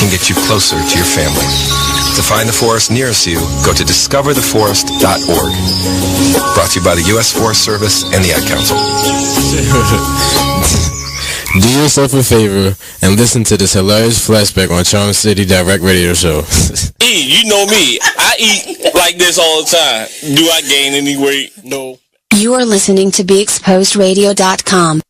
can get you closer to your family. To find the forest nearest you, go to discovertheforest.org. Brought to you by the U.S. Forest Service and the Ad Council. Do yourself a favor and listen to this hilarious flashback on Charm City Direct Radio Show. You know me. I eat like this all the time. Do I gain any weight? No. You are listening to BeExposedRadio.com.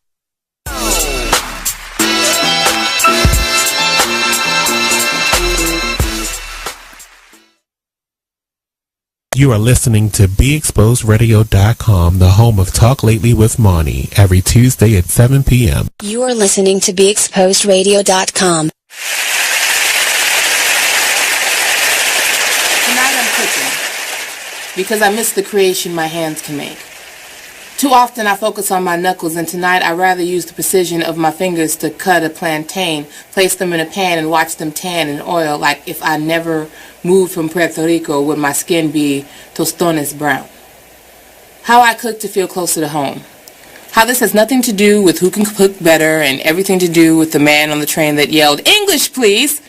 You are listening to BeExposedRadio.com, the home of Talk Lately with Monty, every Tuesday at 7 p.m. You are listening to BeExposedRadio.com. Tonight I'm cooking because I miss the creation my hands can make. Too often I focus on my knuckles, and tonight I rather use the precision of my fingers to cut a plantain, place them in a pan, and watch them tan in oil like if I never moved from Puerto Rico would my skin be tostones brown. How I cook to feel closer to home. How this has nothing to do with who can cook better and everything to do with the man on the train that yelled, "English, please!"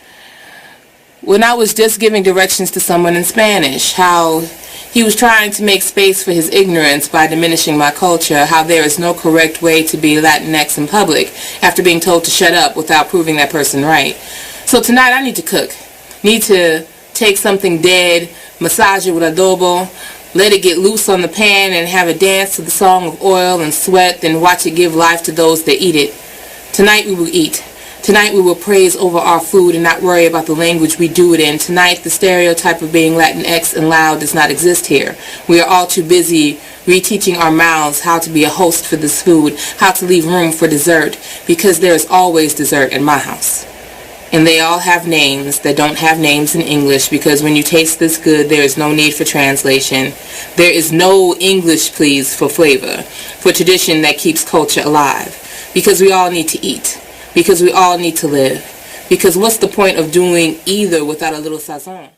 when I was just giving directions to someone in Spanish. How he was trying to make space for his ignorance by diminishing my culture. How there is no correct way to be Latinx in public after being told to shut up without proving that person right. So tonight I need to cook. Need to take something dead, massage it with adobo, let it get loose on the pan and have a dance to the song of oil and sweat, then watch it give life to those that eat it. Tonight we will eat. Tonight we will praise over our food and not worry about the language we do it in. Tonight the stereotype of being Latinx and loud does not exist here. We are all too busy reteaching our mouths how to be a host for this food, how to leave room for dessert, because there is always dessert in my house. And they all have names that don't have names in English, because when you taste this good, there is no need for translation. There is no English, please, for flavor, for tradition that keeps culture alive. Because we all need to eat. Because we all need to live. Because what's the point of doing either without a little sazon?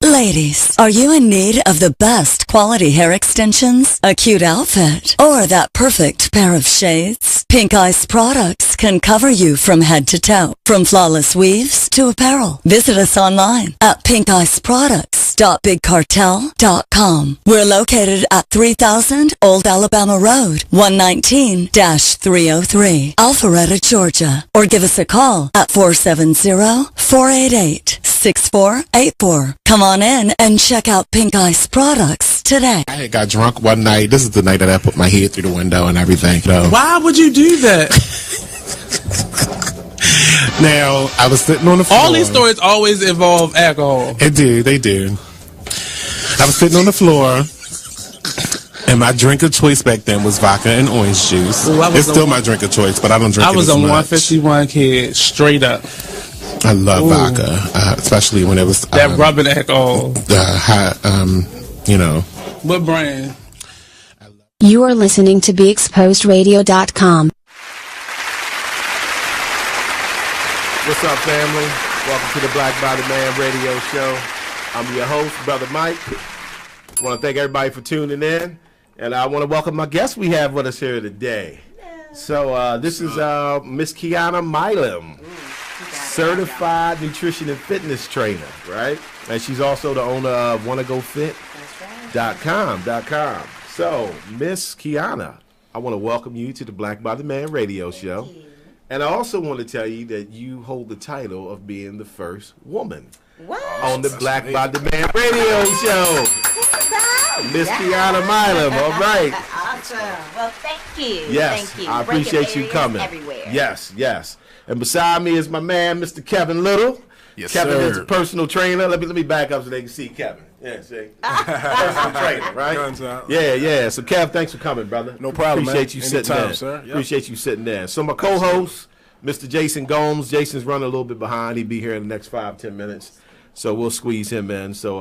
Ladies, are you in need of the best quality hair extensions, a cute outfit, or that perfect pair of shades? Pink Ice products can cover you from head to toe, from flawless weaves to apparel. Visit us online at pinkiceproducts.bigcartel.com. We're located at 3000 Old Alabama Road, 119-303, Alpharetta, Georgia. Or give us a call at 470-488-6484. Come on in and check out Pink Ice products today. I had got drunk one night. This is the night that I put my head through the window and everything. So. Why would you do that? Now, I was sitting on the floor. All these stories always involve alcohol. They do. I was sitting on the floor, and my drink of choice back then was vodka and orange juice. Ooh, it's still my drink of choice, but I don't drink it as much. I was a 151 kid, straight up. I love vodka, especially when it was that rubbing alcohol. What brand? You are listening to BeExposedRadio.com. What's up, family? Welcome to the Black Body Man Radio Show. I'm your host, Brother Mike. I want to thank everybody for tuning in, and I want to welcome my guest we have with us here today. So this is Miss Kiana Milam. Certified nutrition and fitness trainer, right? And she's also the owner of wannagofit.com. So, Miss Kiana, I want to welcome you to the Black by the Man radio show. And I also want to tell you that you hold the title of being the first woman on the Black by the Man radio show. Miss Kiana Milam, all right. Awesome. Well, thank you. Yes, thank you. I appreciate you coming. Everywhere. Yes. And beside me is my man, Mr. Kevin Little. Yes, Kevin sir. is a personal trainer. Let me back up so they can see Kevin. Yeah, see? Personal trainer, right? Guns out. Yeah. So, Kev, thanks for coming, brother. No problem, Appreciate man. you sitting Anytime, there. sir. Yep. Appreciate you sitting there. So, my co-host, Mr. Jason Gomes. Jason's running a little bit behind. He'll be here in the next 5-10 minutes. So, we'll squeeze him in. So,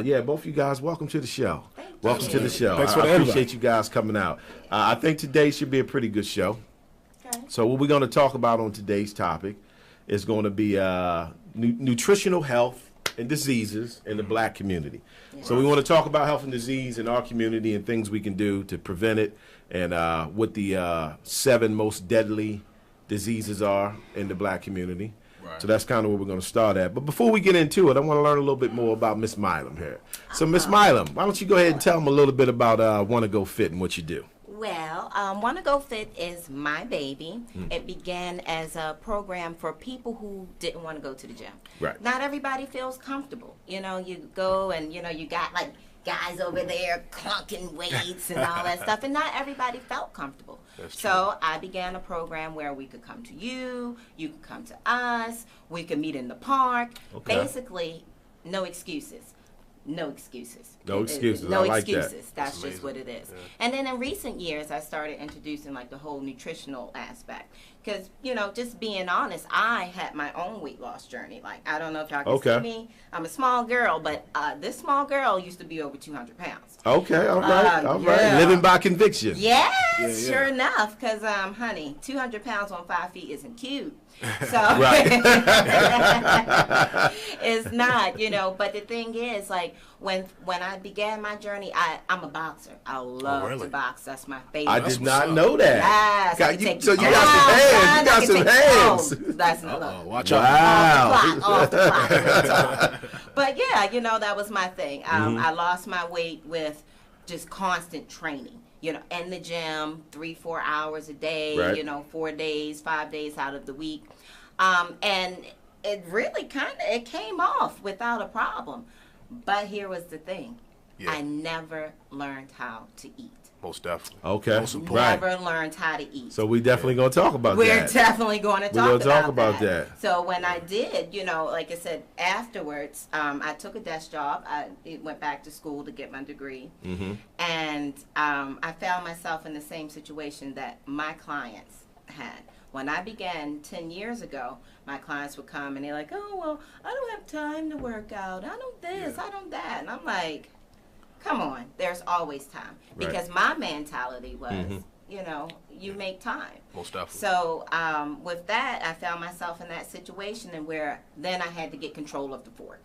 yeah, both of you guys, welcome to the show. Welcome to the show. Thanks for I the invite. appreciate you guys coming out. I think today should be a pretty good show. Okay. So, what we're going to talk about on today's topic is going to be nutritional health and diseases in the black community. Yeah. So we want to talk about health and disease in our community and things we can do to prevent it, and what the 7 most deadly diseases are in the black community. So that's kind of where we're going to start at. But before we get into it, I want to learn a little bit more about Miss Milam here. So Miss Milam, why don't you go ahead and tell them a little bit about Want to Go Fit and what you do? Well, Want to Go Fit is my baby. It began as a program for people who didn't want to go to the gym. Right. Not everybody feels comfortable. You know, you go and, you know, you got like guys over there clunking weights and all that stuff, and not everybody felt comfortable. So I began a program where we could come to you could come to us, we could meet in the park. Basically, no excuses. No excuses. No excuses. No I like excuses. that. That's just what it is. Yeah. And then in recent years, I started introducing like the whole nutritional aspect. Because, you know, just being honest, I had my own weight loss journey. Like, I don't know if y'all can see me. I'm a small girl, but this small girl used to be over 200 pounds. Okay, all right, all right. Living by conviction. Yes, sure enough. Because, honey, 200 pounds on 5 feet isn't cute. So, it's not, you know. But the thing is, like, when I began my journey, I'm a boxer. I love to box. That's my favorite. I did not know that. Yes, so you got some hands. You got some hands. Oh, that's not watch out. Wow. Off the clock. But yeah, you know, that was my thing. I lost my weight with just constant training. You know, in the gym, 3-4 hours a day, you know, 4 days, 5 days out of the week. And it really it came off without a problem. But here was the thing. I never learned how to eat. Most definitely. Okay. Never learned how to eat. So we definitely going to talk about that. We're definitely going to talk about that. So when I did, you know, like I said, afterwards, I took a desk job. I went back to school to get my degree. And I found myself in the same situation that my clients had. When I began 10 years ago, my clients would come and they're like, oh, well, I don't have time to work out. I don't this, I don't that. And I'm like, come on, there's always time. Because my mentality was, you know, you make time. Most definitely. So with that, I found myself in that situation and where then I had to get control of the fork.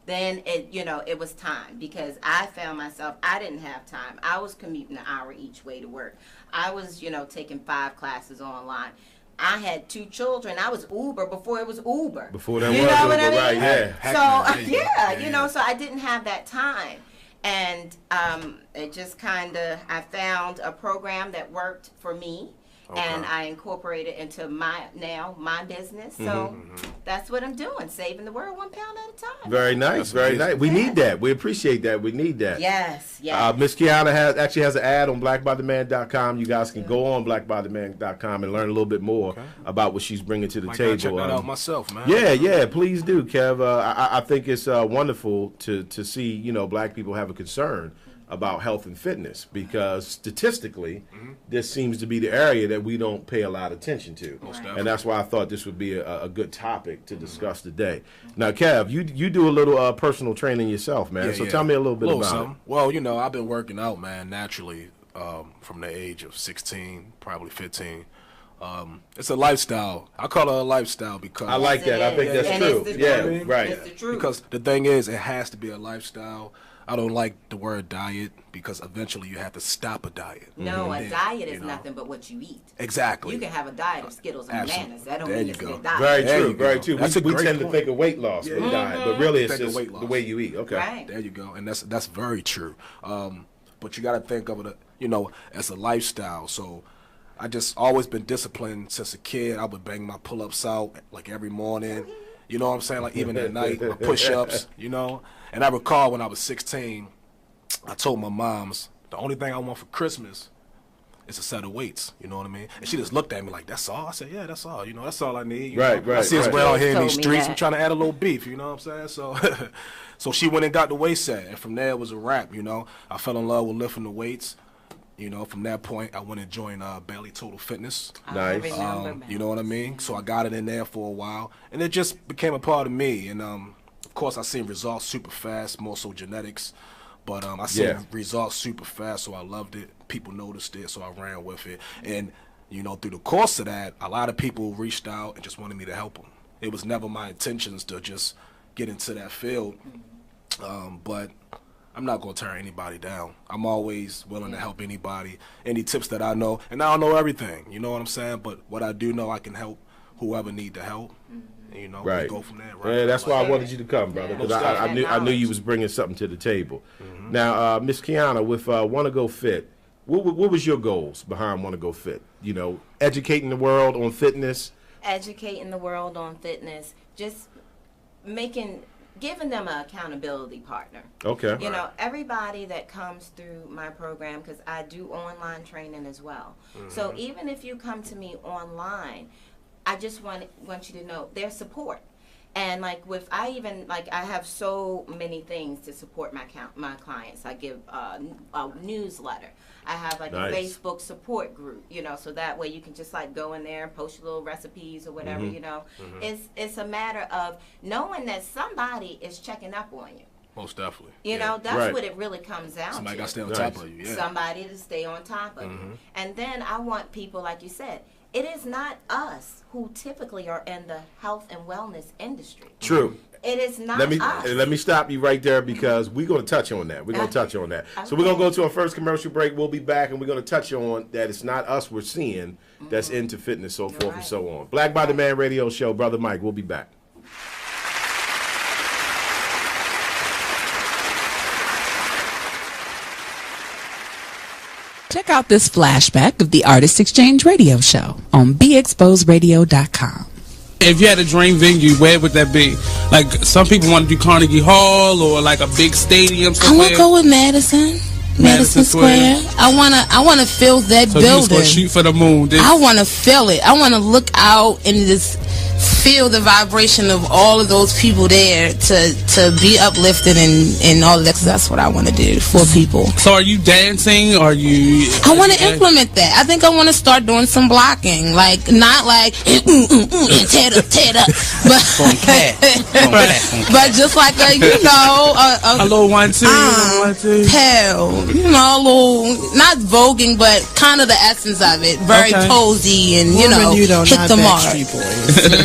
Then it was time because I found myself, I didn't have time. I was commuting an hour each way to work. I was, you know, taking 5 classes online. I had 2 children. I was Uber before it was Uber. Before that was Uber, right? Yeah. So, you know, so I didn't have that time. And it just kind of, I found a program that worked for me. And I incorporated into my business. So that's what I'm doing, saving the world 1 pound at a time. Very nice, very nice. We need that. We appreciate that. We need that. Yes. Miss Kiana has an ad on blackbytheman.com. You guys can go on blackbytheman.com and learn a little bit more about what she's bringing to the table. Check that out myself, man. Yeah, please do, Kev. I think it's wonderful to see, you know, black people have a concern about health and fitness because statistically this seems to be the area that we don't pay a lot of attention to. And that's why I thought this would be a good topic to discuss today. Now, Kev, you do a little personal training yourself, man. So tell me a little bit about it. Well, you know, I've been working out, man, naturally from the age of 16, probably 15. It's a lifestyle. I call it a lifestyle because I like that. I think that's true. Yeah, right. It's the truth. Because the thing is, it has to be a lifestyle. I don't like the word diet because eventually you have to stop a diet. No, a diet is nothing but what you eat. Exactly. You can have a diet of Skittles and bananas. That don't mean it's a diet. Very true. We tend to think of weight loss with diet, but really it's just the way you eat. Okay. Right. There you go. And that's very true. But you got to think of it, you know, as a lifestyle. So I just always been disciplined since a kid. I would bang my pull-ups out like every morning. You know what I'm saying? Like even at night, my push-ups, you know. And I recall when I was 16, I told my moms, the only thing I want for Christmas is a set of weights. You know what I mean? And she just looked at me like, that's all? I said, yeah, that's all. You know, that's all I need. Right. I see us out here in these streets. I'm trying to add a little beef. You know what I'm saying? So, so she went and got the weight set. And from there, it was a wrap, you know. I fell in love with lifting the weights. You know, from that point, I went and joined Bailey Total Fitness. Nice. You know what I mean? So I got it in there for a while. And it just became a part of me. And, of course, I seen results super fast, more so genetics. But I seen results super fast, so I loved it. People noticed it, so I ran with it. And, you know, through the course of that, a lot of people reached out and just wanted me to help them. It was never my intentions to just get into that field. But I'm not going to turn anybody down. I'm always willing to help anybody, any tips that I know. And I don't know everything, you know what I'm saying? But what I do know, I can help whoever need the help. And, you know, right. we go from there. Right. Yeah, that's why I wanted you to come, brother, because I knew you was bringing something to the table. Mm-hmm. Now, Miss Kiana, with Wanna Go Fit, what was your goals behind Wanna Go Fit? You know, educating the world on fitness. Educating the world on fitness, just giving them an accountability partner. Okay. You know, everybody that comes through my program, because I do online training as well. Mm-hmm. So even if you come to me online, I just want you to know there's support. And like I have so many things to support my clients. I give a newsletter. I have like a Facebook support group, you know, so that way you can just like go in there and post your little recipes or whatever, you know. Mm-hmm. It's a matter of knowing that somebody is checking up on you. Most definitely. You know, that's what it really comes down Somebody to. got to stay on top of you. Yeah. Somebody to stay on top of you. And then I want people, like you said, it is not us who typically are in the health and wellness industry. True. It is not us. Let me stop you right there because we're going to touch on that. We're going to touch on that. Okay. So we're going to go to our first commercial break. We'll be back, and we're going to touch on that it's not us we're seeing that's into fitness, so forth and so on. Black by the Man Radio Show. Brother Mike, we'll be back. Check out this flashback of the Artist Exchange Radio Show on BeExposedRadio.com. If you had a dream venue, where would that be? Like, some people want to do Carnegie Hall or like a big stadium somewhere. I want to go with Madison Square. I wanna feel that building. So you just shoot for the moon. I want to feel it. I want to look out and just feel the vibration of all of those people there to be uplifted and all of that, because that's what I want to do for people. So are you dancing? Are you... I want to implement that. I think I want to start doing some blocking. Like, not like, tear it up. But just like a, you know... a little 1-2. 1-2. Hell. You know, a little... Not voguing, but kind of the essence of it. Very posy and, you know, hit the mark.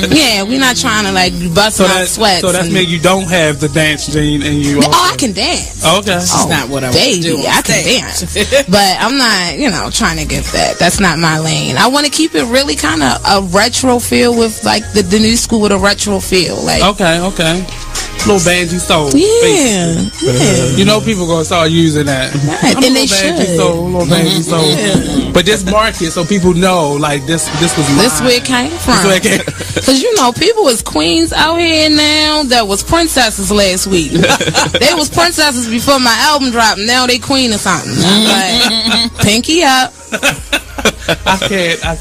Yeah, we're not trying to like bust out sweats. So that's mean you don't have the dance gene and you. I can dance. Okay, that's not what I want to do. I can dance, but I'm not, you know, trying to get that. That's not my lane. I want to keep it really kind of a retro feel with like the new school with a retro feel. Like okay. Little Banji Soul. Yeah. You know people gonna start using that. Right. And they should. Little Banji Soul. Yeah. But this market, so people know, like this was mine. This where it came from. Because you know, people was queens out here now that was princesses last week. They was princesses before my album dropped. Now they queen or something. I'm like, pinky up. I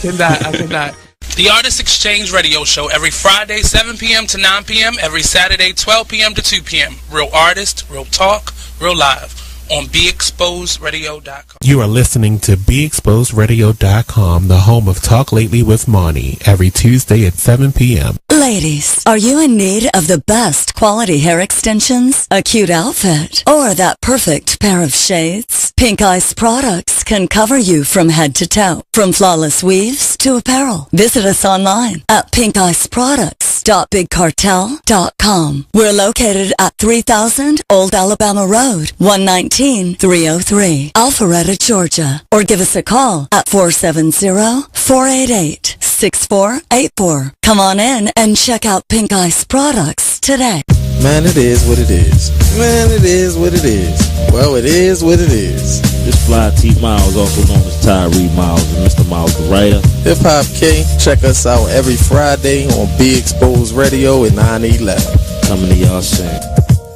cannot. The Artist Exchange Radio Show every Friday, 7 p.m. to 9 p.m. Every Saturday, 12 p.m. to 2 p.m. Real artist, real talk, real live on BeExposedRadio.com. You are listening to BeExposedRadio.com, the home of Talk Lately with Monty, every Tuesday at 7 p.m. Ladies, are you in need of the best quality hair extensions, a cute outfit, or that perfect pair of shades? Pink Ice Products can cover you from head to toe, from flawless weaves to apparel. Visit us online at pinkiceproducts.bigcartel.com. We're located at 3000 Old Alabama Road, 119-303, Alpharetta, Georgia. Or give us a call at 470-488-6484. Come on in and check out Pink Ice Products today. Man, it is what it is. Man, it is what it is. Well, it is what it is. This Fly T Miles, also known as Tyree Miles and Mr. Miles the Writer. Hip Hop K, check us out every Friday on Be Exposed Radio at 9/11. Coming to y'all soon.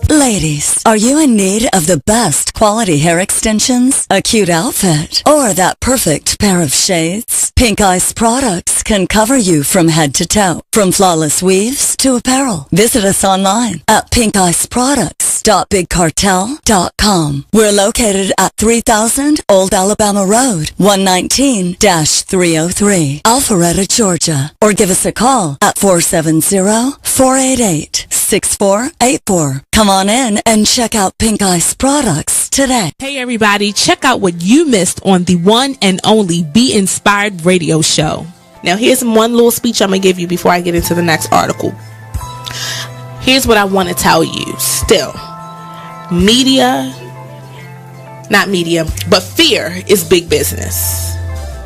Ladies, are you in need of the best quality hair extensions, a cute outfit, or that perfect pair of shades? Pink Ice Products can cover you from head to toe, from flawless weaves to apparel. Visit us online at pinkiceproducts.bigcartel.com. We're located at 3000 Old Alabama Road, 119-303, Alpharetta, Georgia. Or give us a call at 470-488-6484. Come on in and check out Pink Ice Products today. Hey everybody, check out what you missed on the one and only Be Inspired Radio Show. Now here's one little speech I'm going to give you before I get into the next article. Here's what I want to tell you. Still, fear is big business.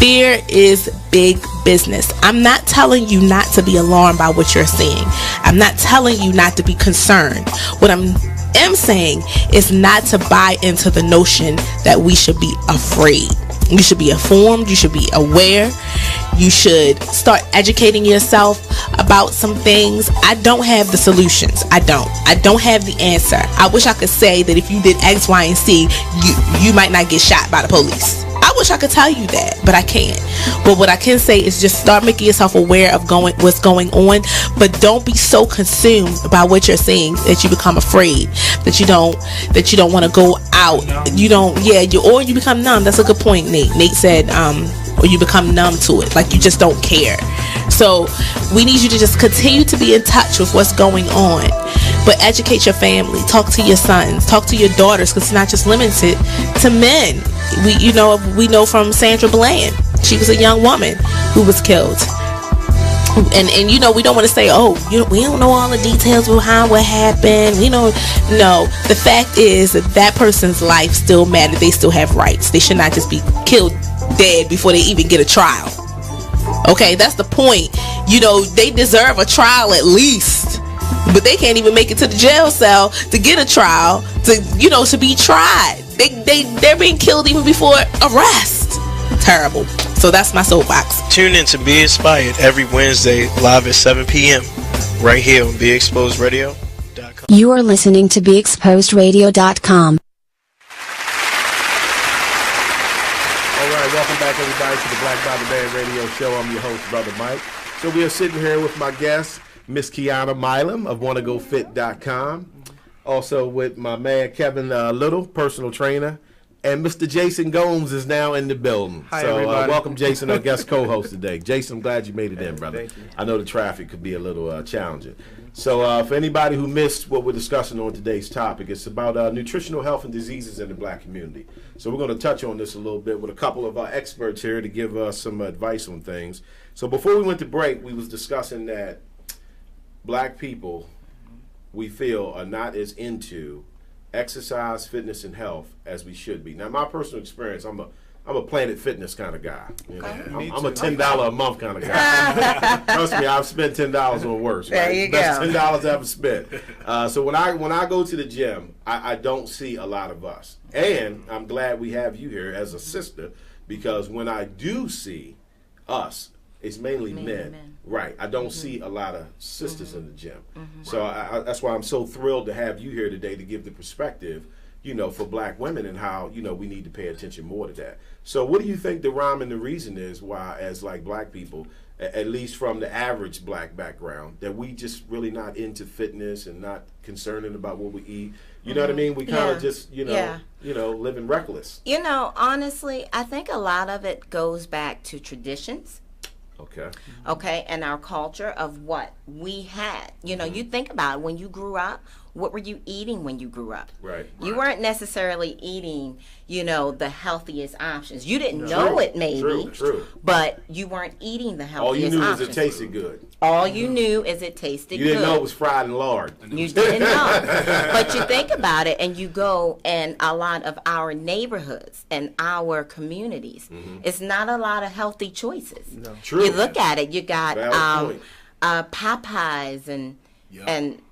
Fear is big business. I'm not telling you not to be alarmed by what you're seeing. I'm not telling you not to be concerned. What I am saying is not to buy into the notion that we should be afraid. You should be informed. You should be aware. You should start educating yourself about some things. I don't have the solutions. I don't have the answer. I wish I could say that if you did X, Y, and Z, you might not get shot by the police. I wish I could tell you that, but I can't. But what I can say is just start making yourself aware of what's going on, but don't be so consumed by what you're seeing that you become afraid, that you don't want to go out. Or you become numb. That's a good point, Nate. Nate said, or you become numb to it, like you just don't care. So we need you to just continue to be in touch with what's going on, but educate your family, talk to your sons, talk to your daughters, because it's not just limited to men. We know from Sandra Bland, she was a young woman who was killed. And we don't want to say, we don't know all the details behind what happened. No, the fact is that person's life still matters. They still have rights. They should not just be killed dead before they even get a trial. Okay, that's the point. They deserve a trial at least, but they can't even make it to the jail cell to get a trial to be tried. They're being killed even before arrest. Terrible. So that's my soapbox. Tune in to Be Inspired every Wednesday live at 7 p.m. right here on BeExposedRadio.com. You are listening to BeExposedRadio.com. Welcome back, everybody, to the Black Body Band Radio Show. I'm your host, Brother Mike. So we are sitting here with my guest, Miss Kiana Milam of WannaGoFit.com. Also with my man, Kevin Little, personal trainer. And Mr. Jason Gomes is now in the building. Hi, so everybody. Welcome, Jason, our guest co-host today. Jason, I'm glad you made it in, brother. Thank you. I know the traffic could be a little challenging. So for anybody who missed what we're discussing on today's topic, it's about nutritional health and diseases in the black community. So we're going to touch on this a little bit with a couple of our experts here to give us some advice on things. So before we went to break, we was discussing that black people, we feel, are not as into exercise, fitness, and health as we should be. Now, my personal experience, I'm a Planet Fitness kind of guy. I'm a $10 a month kind of guy. Trust me, I've spent $10 on worse. Right? There you Best go. $10 I ever spent. So when I go to the gym, I don't see a lot of us. And I'm glad we have you here as a sister, because when I do see us, it's mainly men. Right. I don't see a lot of sisters in the gym. So that's why I'm so thrilled to have you here today to give the perspective, for black women and how, we need to pay attention more to that. So what do you think the rhyme and the reason is why, as like black people, at least from the average black background, that we just really not into fitness and not concerning about what we eat? You know what I mean? We kind of just, living reckless. Honestly, I think a lot of it goes back to traditions. Okay, and our culture of what we had. You think about it, when you grew up, what were you eating when you grew up? Right. You weren't necessarily eating, the healthiest options. You didn't know it, maybe. True. But you weren't eating the healthiest options. All you knew is it tasted good. All you knew is it tasted good. You didn't know it was fried in lard. You didn't know. But you think about it, and you go in a lot of our neighborhoods and our communities. It's not a lot of healthy choices. No. True. You look at it, you got Popeyes and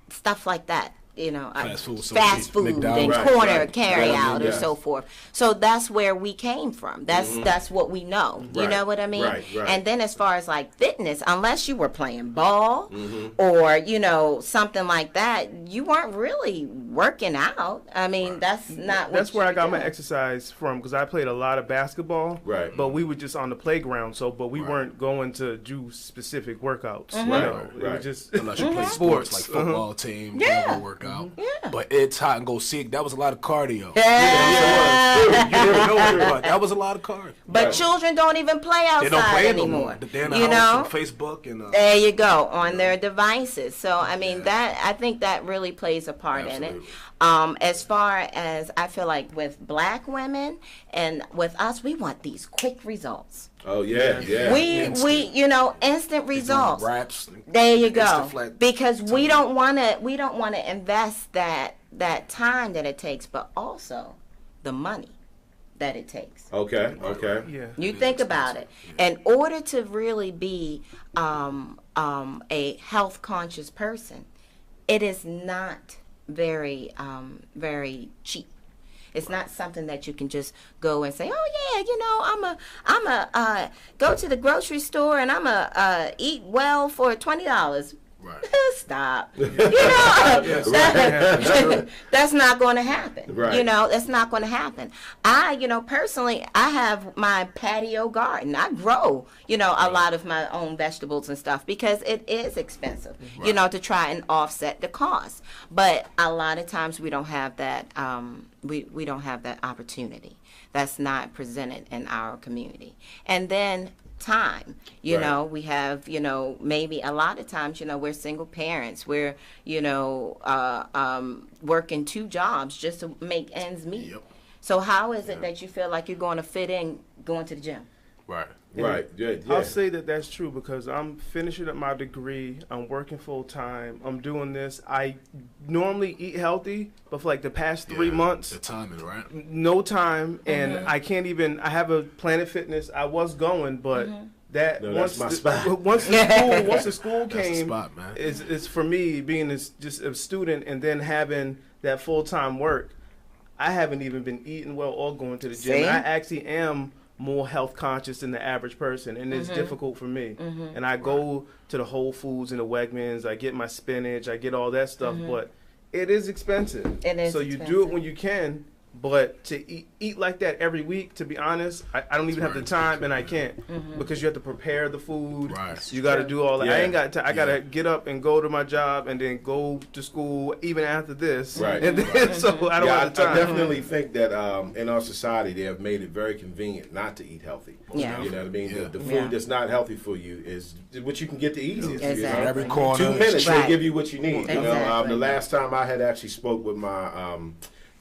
stuff like that. Fast food and corner carry out or so forth. So that's where we came from. That's what we know. You know what I mean? Right. And then as far as like fitness, unless you were playing ball or something like that, you weren't really working out. I mean, that's not. That's where I got my exercise from, because I played a lot of basketball. Right. But we were just on the playground, but we weren't going to do specific workouts. It was just unless you play sports like football team, workout. But it's hot and go sick. That was a lot of cardio. That was a lot of cardio. But children don't even play outside they don't play anymore. They're in the house on Facebook and there you go, on their devices. So I mean I think that really plays a part in it. As far as I feel like with black women and with us, we want these quick results. Oh yeah. We instant results. Raps. There you go. Because we don't want to invest that time that it takes, but also the money that it takes. Okay. Yeah. You think about it. In order to really be a health conscious person, it is not very very cheap. It's not something that you can just go and say, oh yeah, you know, I'm a go to the grocery store and I'm a eat well for $20. Right. Stop. You know, that's not going to happen. Right. You know, that's not going to happen. You know, personally, I have my patio garden. I grow, you know, a lot of my own vegetables and stuff because it is expensive, you know, to try and offset the cost. But a lot of times we don't have that. We don't have that opportunity. That's not presented in our community. And then time, you know, we have, you know, maybe a lot of times, you know, we're single parents, we're, you know, working 2 jobs just to make ends meet. So how is it that you feel like you're going to fit in going to the gym? Right. And Right. Good. I'll say that that's true because I'm finishing up my degree. I'm working full time. I'm doing this. I normally eat healthy, but for like the past 3 months, The timing, right? no time, and I can't even. I have a Planet Fitness. I was going, but that No, once that's my spot. once the school That's the came, spot, man. it's for me being just a student and then having that full time work. I haven't even been eating well or going to the gym. See? I actually am more health conscious than the average person, and it's difficult for me. And I go to the Whole Foods and the Wegmans. I get my spinach. I get all that stuff, but it is expensive. It is so you do it when you can, but to eat like that every week, to be honest, I don't even have the time, and I can't because you have to prepare the food. Right. You got to do all that. Yeah. I ain't got time. I got to get up and go to my job and then go to school even after this. Right. And then, so I don't have the time. I definitely think that in our society they have made it very convenient not to eat healthy. Yeah. You know what I mean? Yeah. The food that's not healthy for you is what you can get the easiest. Exactly. You know? Every corner. 2 minutes Right. they give you what you need. You know, Exactly. the last time I had actually spoke with my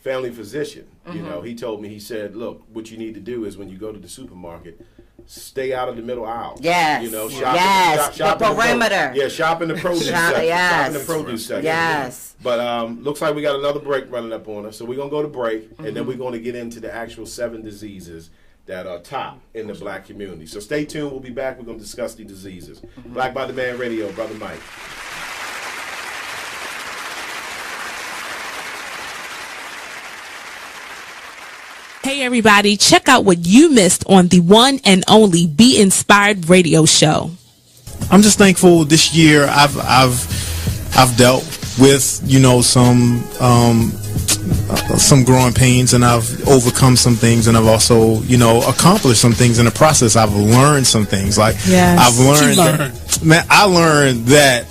family physician, you know, he told me, he said, look, what you need to do is when you go to the supermarket, stay out of the middle aisle. Yes. You know, shop The perimeter. shop in the produce section. Shop in the produce section. Yes. But looks like we got another break running up on us. So we're going to go to break, and then we're going to get into the actual 7 diseases that are top in the black community. So stay tuned. We'll be back. We're going to discuss the diseases. Black by the Man Radio, Brother Mike. Hey everybody, check out what you missed on the one and only Be Inspired radio show. I'm just thankful this year I've dealt with, you know, some growing pains, and I've overcome some things, and I've also, you know, accomplished some things in the process. I've learned some things. Like I've learned that, I learned that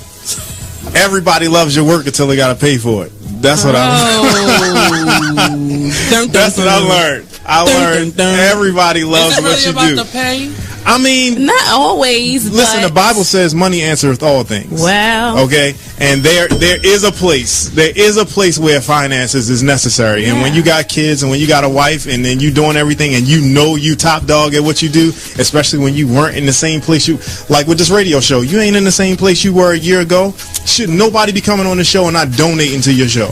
everybody loves your work until they got to pay for it. That's what That's what I learned. I learned everybody loves what you do. The pay? I mean, not always. Listen, the Bible says money answereth all things. Well, okay, and there is a place. There is a place where finances is necessary. And when you got kids and when you got a wife and then you doing everything and you know you top dog at what you do, especially when you weren't in the same place you, like with this radio show, you ain't in the same place you were a year ago. Should nobody be coming on the show and not donating to your show?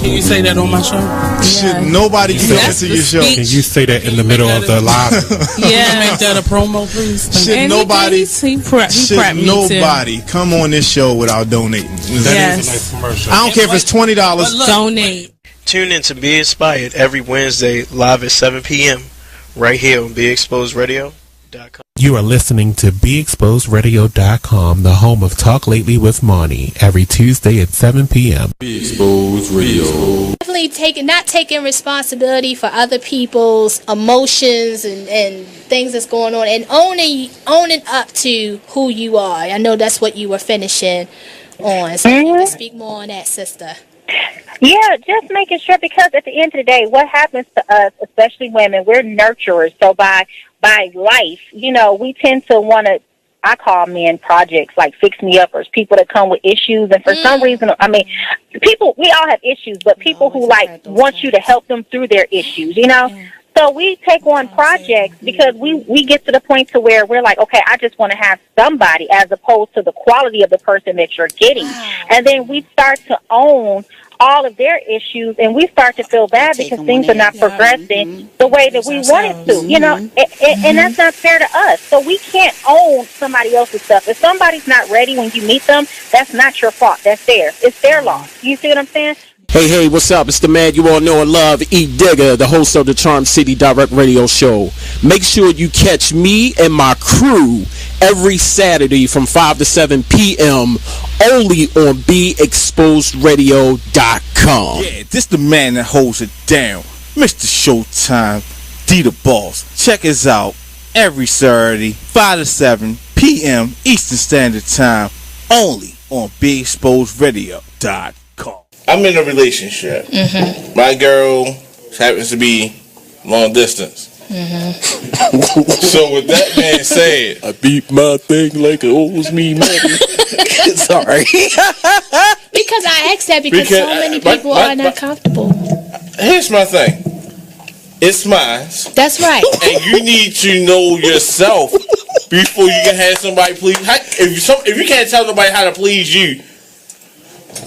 Can you say that on my show? Should nobody be coming to your show? Can you say that in the middle of the live? Make that a promo, please. Should nobody come on this show without donating? That is a nice commercial. I don't care if it's $20. Donate. Tune in to Be Inspired every Wednesday live at 7 p.m. right here on BeExposedRadio.com. You are listening to BeExposedRadio.com, the home of Talk Lately with Monty, every Tuesday at 7 p.m. Be Exposed Radio. Definitely not taking responsibility for other people's emotions and things that's going on, and owning up to who you are. I know that's what you were finishing on, so you can speak more on that, sister. Yeah, just making sure, because at the end of the day, what happens to us, especially women, we're nurturers. So by life, you know, we tend to want to, I call men projects, like fix-me-uppers, people that come with issues. And for some reason, I mean, people, we all have issues, but people who, like, want you to help them through their issues, you know? So we take on projects because we get to the point to where we're like, okay, I just want to have somebody, as opposed to the quality of the person that you're getting. And then we start to own all of their issues, and we start to feel bad because things are not progressing the way that we want it to, you know, and that's not fair to us. So we can't own somebody else's stuff. If somebody's not ready when you meet them, that's not your fault. That's theirs. It's their loss. You see what I'm saying? Hey, what's up? It's the man you all know and love, E. Digger, the host of the Charm City Direct Radio Show. Make sure you catch me and my crew every Saturday from 5 to 7 p.m. only on BeExposedRadio.com. Yeah, this the man that holds it down, Mr. Showtime, D the Boss. Check us out every Saturday, 5 to 7 p.m. Eastern Standard Time, only on BeExposedRadio.com. I'm in a relationship. My girl happens to be long distance. So with that being said, I beat my thing like it owes me money. Sorry. Because I asked that because so many people are not comfortable. Here's my thing. It's mine. That's right. And you need to know yourself before you can have somebody please. If you can't tell nobody how to please you,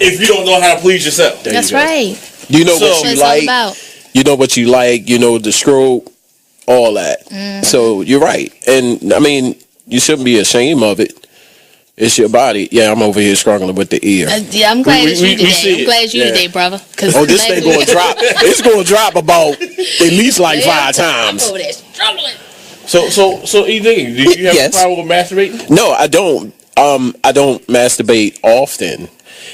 if you don't know how to please yourself. That's right. You know what you like. You know what you like. You know the stroke, all that. So you're right. And I mean, you shouldn't be ashamed of it. It's your body. Yeah, I'm over here struggling with the ear. Yeah, I'm glad it's you today. I'm glad you today, brother. Oh, this thing going to drop. It's going to drop about at least like 5 times. I'm over there struggling. So E. D, do you have a problem with masturbating? No, I don't. I don't masturbate often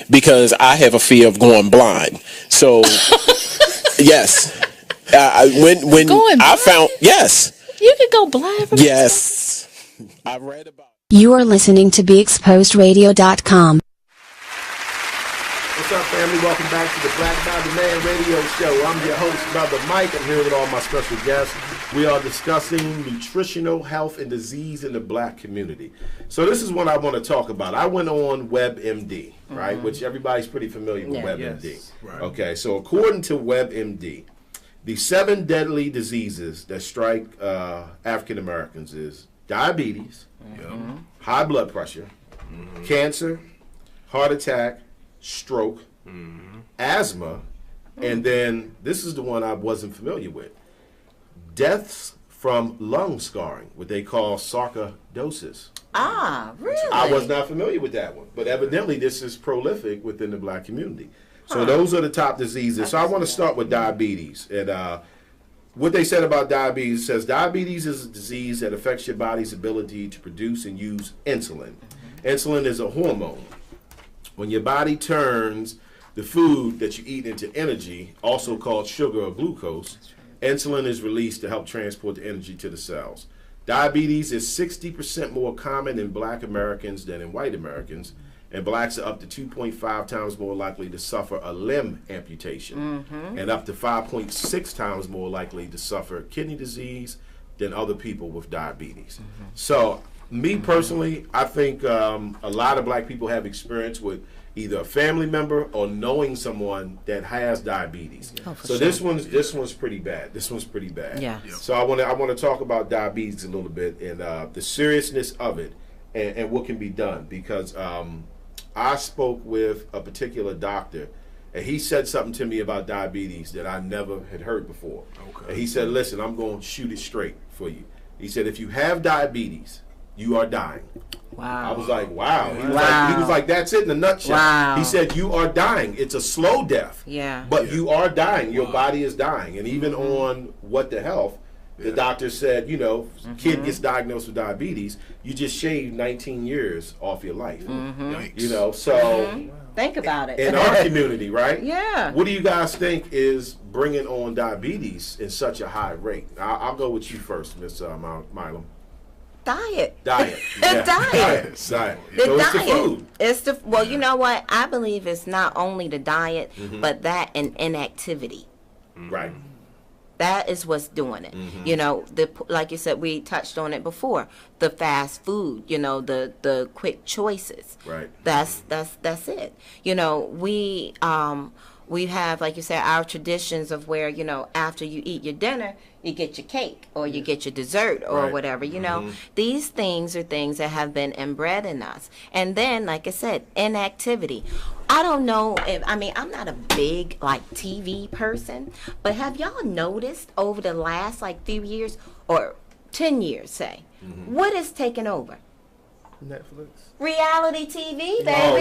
because I have a fear of going blind. So yes, when I found you could go blind from I read about. You are listening to BeExposedRadio.com. What's up, family? Welcome back to the Black Body Man Radio Show. I'm your host, Brother Mike. I'm here with all my special guests. We are discussing nutritional health and disease in the black community. So this is what I want to talk about. I went on WebMD, right, which everybody's pretty familiar with WebMD. Yes. Right. Okay, so according to WebMD, the 7 deadly diseases that strike African Americans is diabetes, high blood pressure, cancer, heart attack, stroke, asthma, and then this is the one I wasn't familiar with. Deaths from lung scarring, what they call sarcoidosis. Ah, really? I was not familiar with that one, but evidently this is prolific within the black community. So those are the top diseases. So I want to start with diabetes. And what they said about diabetes says diabetes is a disease that affects your body's ability to produce and use insulin. Insulin is a hormone. When your body turns the food that you eat into energy, also called sugar or glucose, insulin is released to help transport the energy to the cells. Diabetes is 60% more common in black Americans than in white Americans, and blacks are up to 2.5 times more likely to suffer a limb amputation and up to 5.6 times more likely to suffer kidney disease than other people with diabetes. So me personally, I think a lot of black people have experience with either a family member or knowing someone that has diabetes. So this one's pretty bad. This one's pretty bad. Yeah. So I want to talk about diabetes a little bit and the seriousness of it and what can be done, because I spoke with a particular doctor and he said something to me about diabetes that I never had heard before. And he said, listen, I'm going to shoot it straight for you. He said, if you have diabetes, you are dying. Wow. I was like, wow. He was like, that's it in a nutshell. Wow. He said, you are dying. It's a slow death. Yeah. But you are dying. Your body is dying. And even on What the Health, the doctor said, you know, kid gets diagnosed with diabetes, you just shaved 19 years off your life. You know, so think about it. in our community, right? Yeah. What do you guys think is bringing on diabetes in such a high rate? I'll go with you first, Miss Milam. Diet. Diet. Diet. Diet. The so diet. It's the food. It's the well. You know what? I believe it's not only the diet, but that and inactivity. Right. That is what's doing it. You know, like you said, we touched on it before. The fast food. You know, the quick choices. Right. That's it. You know, we have, like you said, our traditions of where, you know, after you eat your dinner, you get your cake or you get your dessert or whatever, you know. These things are things that have been inbred in us. And then, like I said, inactivity. I don't know if, I mean, I'm not a big like TV person, but have y'all noticed over the last like 3 years or 10 years, say, what is taking over? Netflix. Reality TV, baby. Oh,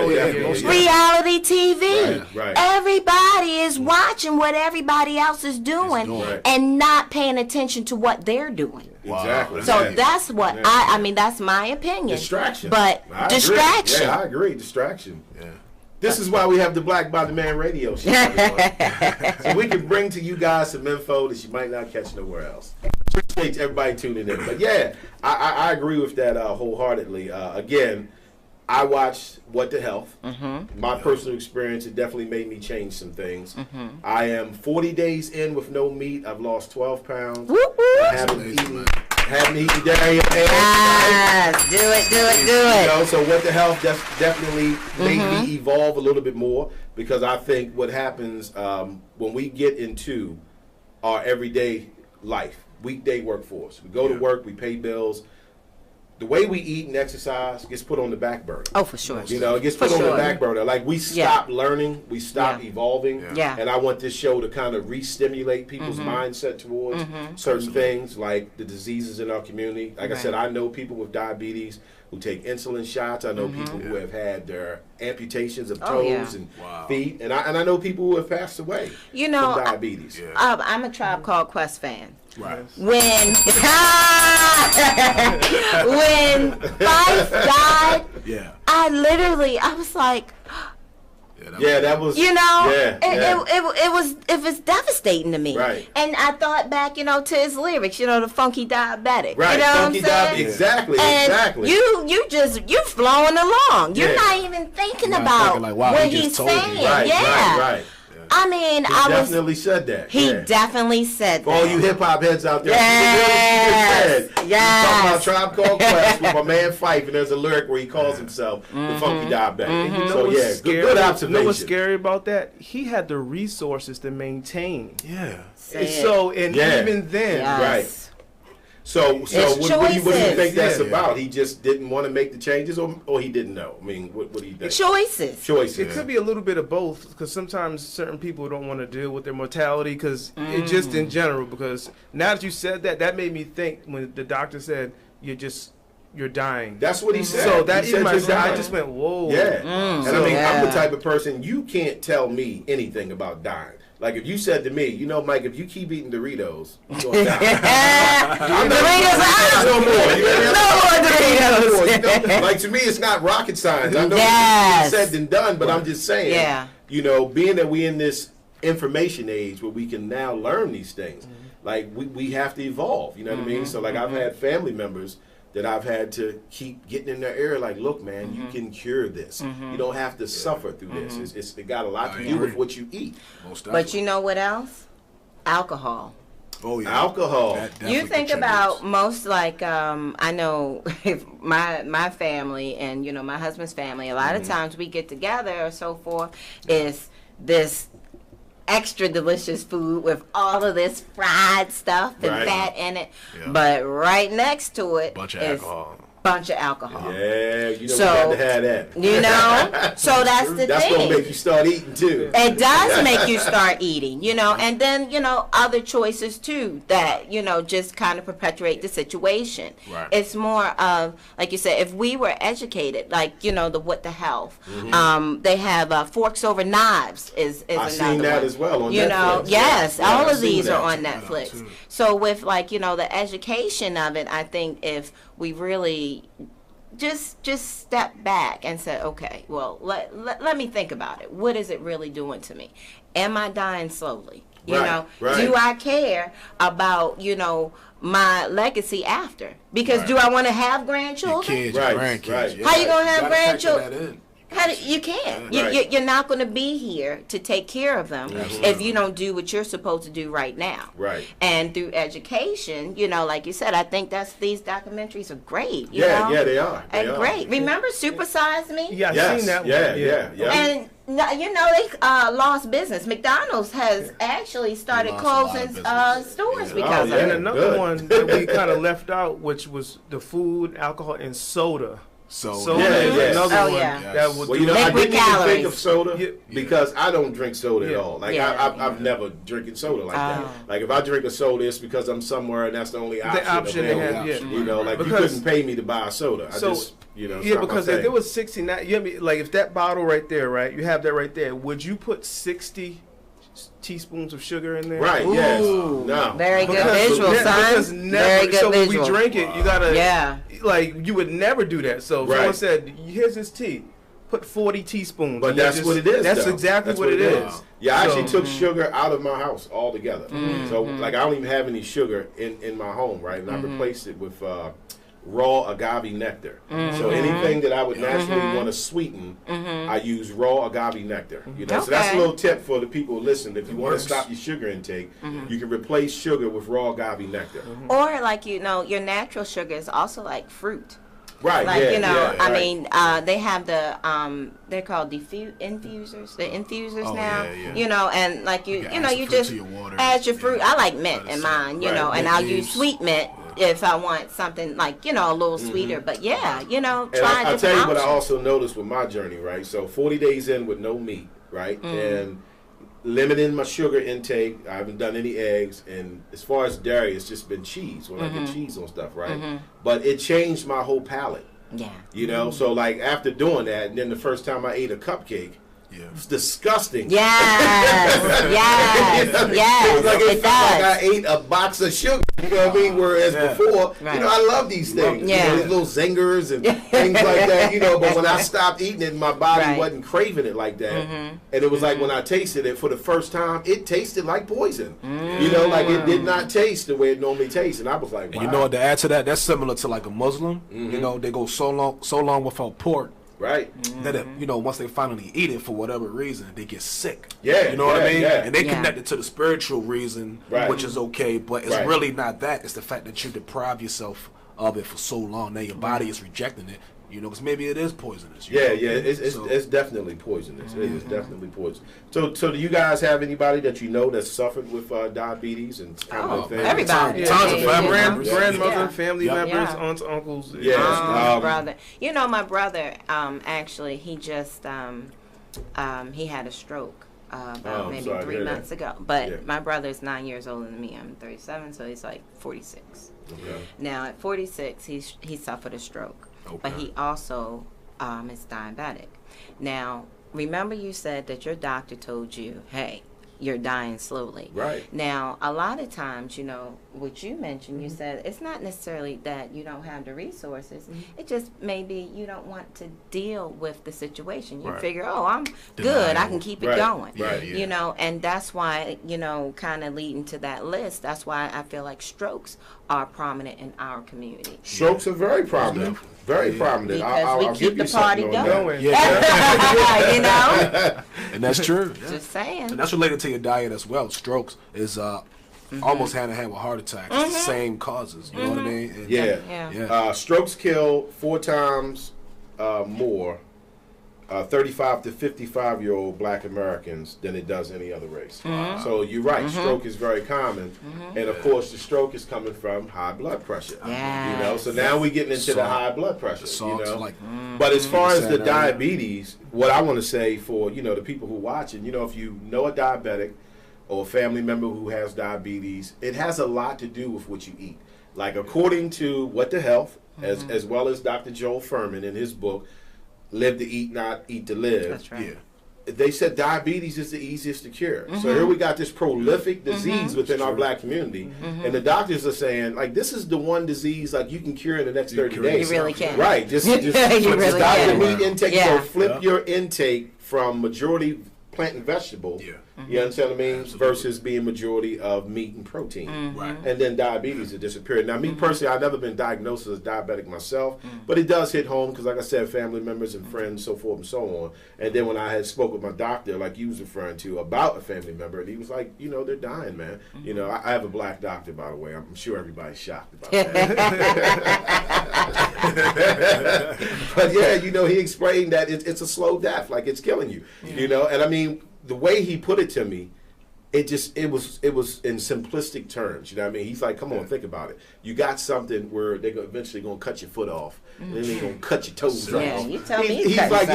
yeah. Reality TV. Right. Everybody is watching what everybody else is doing Right. and not paying attention to what they're doing. Exactly. So that's what I mean, that's my opinion. Distraction. But I agree. distraction. Yeah, I agree. Distraction. Yeah. This is why we have the Black by the Man radio show. So we can bring to you guys some info that you might not catch nowhere else. Appreciate everybody tuning in. But yeah, I agree with that wholeheartedly. Again, I watched What the Health. My personal experience, it definitely made me change some things. I am 40 days in with no meat. I've lost 12 pounds. I haven't eaten dairy. Yes, do it. You know, so What the Health definitely made me evolve a little bit more, because I think what happens when we get into our everyday life, weekday workforce, we go to work, we pay bills, the way we eat and exercise gets put on the back burner. Oh, for sure. You know, it gets put on the back burner. Like, we stop learning, we stop evolving. Yeah. And I want this show to kind of re-stimulate people's mindset towards certain things, like the diseases in our community. Like I said, I know people with diabetes who take insulin shots. I know people who have had their amputations of toes and feet. And I know people who have passed away from diabetes. I'm a Tribe Called Quest fan. Right. When Fife died, I was like, that was, you know, it was devastating to me. Right. And I thought back, you know, to his lyrics, you know, the funky diabetic. Right. You know Funky what I'm saying? Exactly. And exactly. you're flowing along. You're not even thinking about what he's saying. Right. I mean, he definitely said that. He definitely said that. For all you hip hop heads out there, yes. Talking about Tribe Called Quest with my man Fife, and there's a lyric where he calls himself the Funky Diabetic. You know So what's scary? good observation. You know what's scary about that? He had the resources to maintain. Yeah. Even then, right. So what do you think that's about? He just didn't want to make the changes, or he didn't know? I mean, what do you think? Choices. It could be a little bit of both, because sometimes certain people don't want to deal with their mortality, because it just in general. Because now that you said that, that made me think when the doctor said you're dying. That's what he said. So that he said I just went, whoa. Yeah. And I mean, I'm the type of person, you can't tell me anything about dying. Like, if you said to me, you know, Mike, if you keep eating Doritos, you're going to die. Doritos no more. No more Doritos. You know? Like, to me, it's not rocket science. I know it's easier said than done, but I'm just saying, you know, being that we're in this information age where we can now learn these things, like, we have to evolve, you know what I mean? So, like, I've had family members that I've had to keep getting in their ear, like, look, man, you can cure this. You don't have to suffer through this. It got a lot to do with what you eat. But you know what else? Alcohol. Oh yeah, alcohol. You think about most, like, I know my family and, you know, my husband's family, a lot of times we get together or so forth, is this extra delicious food with all of this fried stuff and fat in it, but right next to it is bunch of alcohol. Yeah, you know, we got to have that. You know, so that's the thing. That's gonna make you start eating too. It does make you start eating, you know, and then, you know, other choices too that, you know, just kind of perpetuate the situation. Right. It's more of, like you said, if we were educated, like, you know, the What the Health, they have Forks Over Knives is I've another seen that one. as well on you Netflix. know, yes, Yeah, all I've of these seen are that. on Netflix. So with, like, you know, the education of it, I think if we really just step back and say, okay, well, let me think about it. What is it really doing to me? Am I dying slowly? You know, do I care about, you know, my legacy after? Because do I want to have grandchildren? Kids, grandkids. How you gonna have grandchildren? That in. You can't. You're not going to be here to take care of them if you don't do what you're supposed to do right now. Right. And through education, you know, like you said, I think these documentaries are great. You Yeah, know? yeah, they are. They are. Great. Remember Super Size Me? Yeah, I've seen that one. Yeah. And you know, they lost business. McDonald's has actually started closing stores because of it. And another one that we kind of left out, which was the food, alcohol, and soda. So soda is another one that would well, you know, I didn't even think of soda because I don't drink soda at all. Like I've never drinking soda like that. Like if I drink a soda, it's because I'm somewhere and that's the only option they have. You know, like because, you couldn't pay me to buy a soda. I just, you know, because if it was 69, you know, like if that bottle right there, right, you have that right there. Would you put 60 teaspoons of sugar in there? Right. Ooh. Yes. No. Very good visual, son. Very good so when visual. we drink it, you gotta. Like you would never do that. So if someone said, "Here's his tea," put 40 teaspoons. But that's what it is. That's though. exactly what it is. Yeah, I actually took sugar out of my house altogether. So like I don't even have any sugar in my home, right? And I replaced it with raw agave nectar. So anything that I would naturally want to sweeten, I use raw agave nectar. You know, so that's a little tip for the people listening. If you want to stop your sugar intake, you can replace sugar with raw agave nectar. Or like, you know, your natural sugar is also like fruit. Right. Like, you know, I mean, they have the they're called infusers. The infusers now. You know, and like you know, you just add your fruit. I like mint in mine, you know, and I'll use sweet mint if I want something like, you know, a little sweeter. But yeah, you know, try I'll tell you what I also noticed with my journey, right? So 40 days in with no meat, right? And limiting my sugar intake. I haven't done any eggs, and as far as dairy, it's just been cheese when I get cheese on stuff, right? But it changed my whole palate. Yeah. You know, so like after doing that, and then the first time I ate a cupcake, it's disgusting. Yes, yes, yes. It was like it felt like I ate a box of sugar. You know what I mean? Whereas before, you know, I love these things. You know, these little zingers and things like that. You know, but when I stopped eating it, my body wasn't craving it like that. And it was like when I tasted it for the first time, it tasted like poison. You know, like it did not taste the way it normally tastes. And I was like, wow. And you know what? To add to that, that's similar to like a Muslim. You know, they go so long without pork. Right. That you know, once they finally eat it for whatever reason, they get sick. Yeah. You know what I mean? Yeah. And they connect it to the spiritual reason, which is okay, but it's really not that. It's the fact that you deprive yourself of it for so long. Now your body is rejecting it. You know, because maybe it is poisonous. Yeah, it's definitely poisonous. It is definitely poisonous. So do you guys have anybody that you know that suffered with diabetes and kind of things? Everybody. Tons of family members. Grandmother, family members, aunts, uncles. My brother. You know, my brother, actually, he just, he had a stroke. About maybe 3 months ago. But my brother is 9 years older than me. I'm 37, so he's like 46. Okay. Now, at 46, he suffered a stroke. Okay. But he also is diabetic. Now, remember you said that your doctor told you, hey, you're dying slowly. Right. Now, a lot of times, you know, what you mentioned, you said it's not necessarily that you don't have the resources. It just maybe you don't want to deal with the situation. You figure, oh, I'm good. I can keep it going. Right. You know, and that's why, you know, kind of leading to that list, that's why I feel like strokes are prominent in our community. Strokes are very prominent. Very prominent. Because I'll we give keep you the party something going. on that. You know? And that's true. Just saying. And that's related to your diet as well. Strokes is almost hand in hand with heart attacks. It's the same causes. You know what I mean? And strokes kill 4 times more 35 to 55-year-old Black Americans than it does any other race. So you're right. Stroke is very common, and of course the stroke is coming from high blood pressure. You know, so now we're getting into the high blood pressure. You know, but as far as the diabetes, what I want to say for the people who watching, if you know a diabetic or a family member who has diabetes, it has a lot to do with what you eat. Like according to What the Health, as well as Dr. Joel Fuhrman in his book, Live to Eat, Not Eat to Live. That's right. Yeah. They said diabetes is the easiest to cure. So here we got this prolific disease within our Black community, and the doctors are saying, like, this is the one disease like you can cure in the next 30 days. You really can. Right. Just you really stop can. your meat intake. So flip your intake from majority plant and vegetable. You understand what I mean? Versus being majority of meat and protein. Right. And then diabetes will disappear. Now, me personally, I've never been diagnosed as diabetic myself, but it does hit home because, like I said, family members and friends, so forth and so on. And then when I had spoke with my doctor, like you was referring to, about a family member, and he was like, they're dying, man. I have a Black doctor, by the way. I'm sure everybody's shocked about that. But yeah, he explained that it's a slow death, like it's killing you. And I mean, the way he put it to me, it was in simplistic terms. You know what I mean? He's like, come on, think about it. You got something where they're eventually going to cut your foot off, and then they're going to cut your toes off. Yeah, you tell me. He said those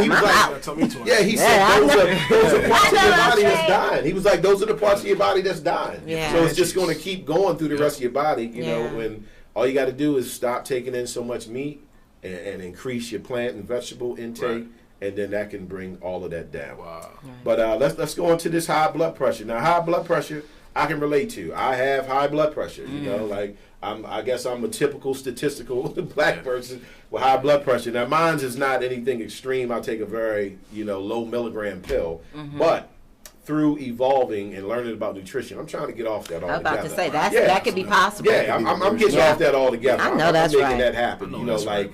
are parts of your body that's dying. He was like, those are the parts of your body that's dying. Yeah. So it's just going to keep going through the rest of your body. You know, when all you got to do is stop taking in so much meat and increase your plant and vegetable intake. Right. And then that can bring all of that down. Wow. But let's go into this high blood pressure. Now, high blood pressure, I can relate to. I have high blood pressure. You know, like I guess I'm a typical statistical black person with high blood pressure. Now, mine's is not anything extreme. I take a very low milligram pill, but through evolving and learning about nutrition, I'm trying to get off that altogether. I'm about to say that could be possible. Yeah, I'm getting off that altogether. I know that's I'm right. making that happen.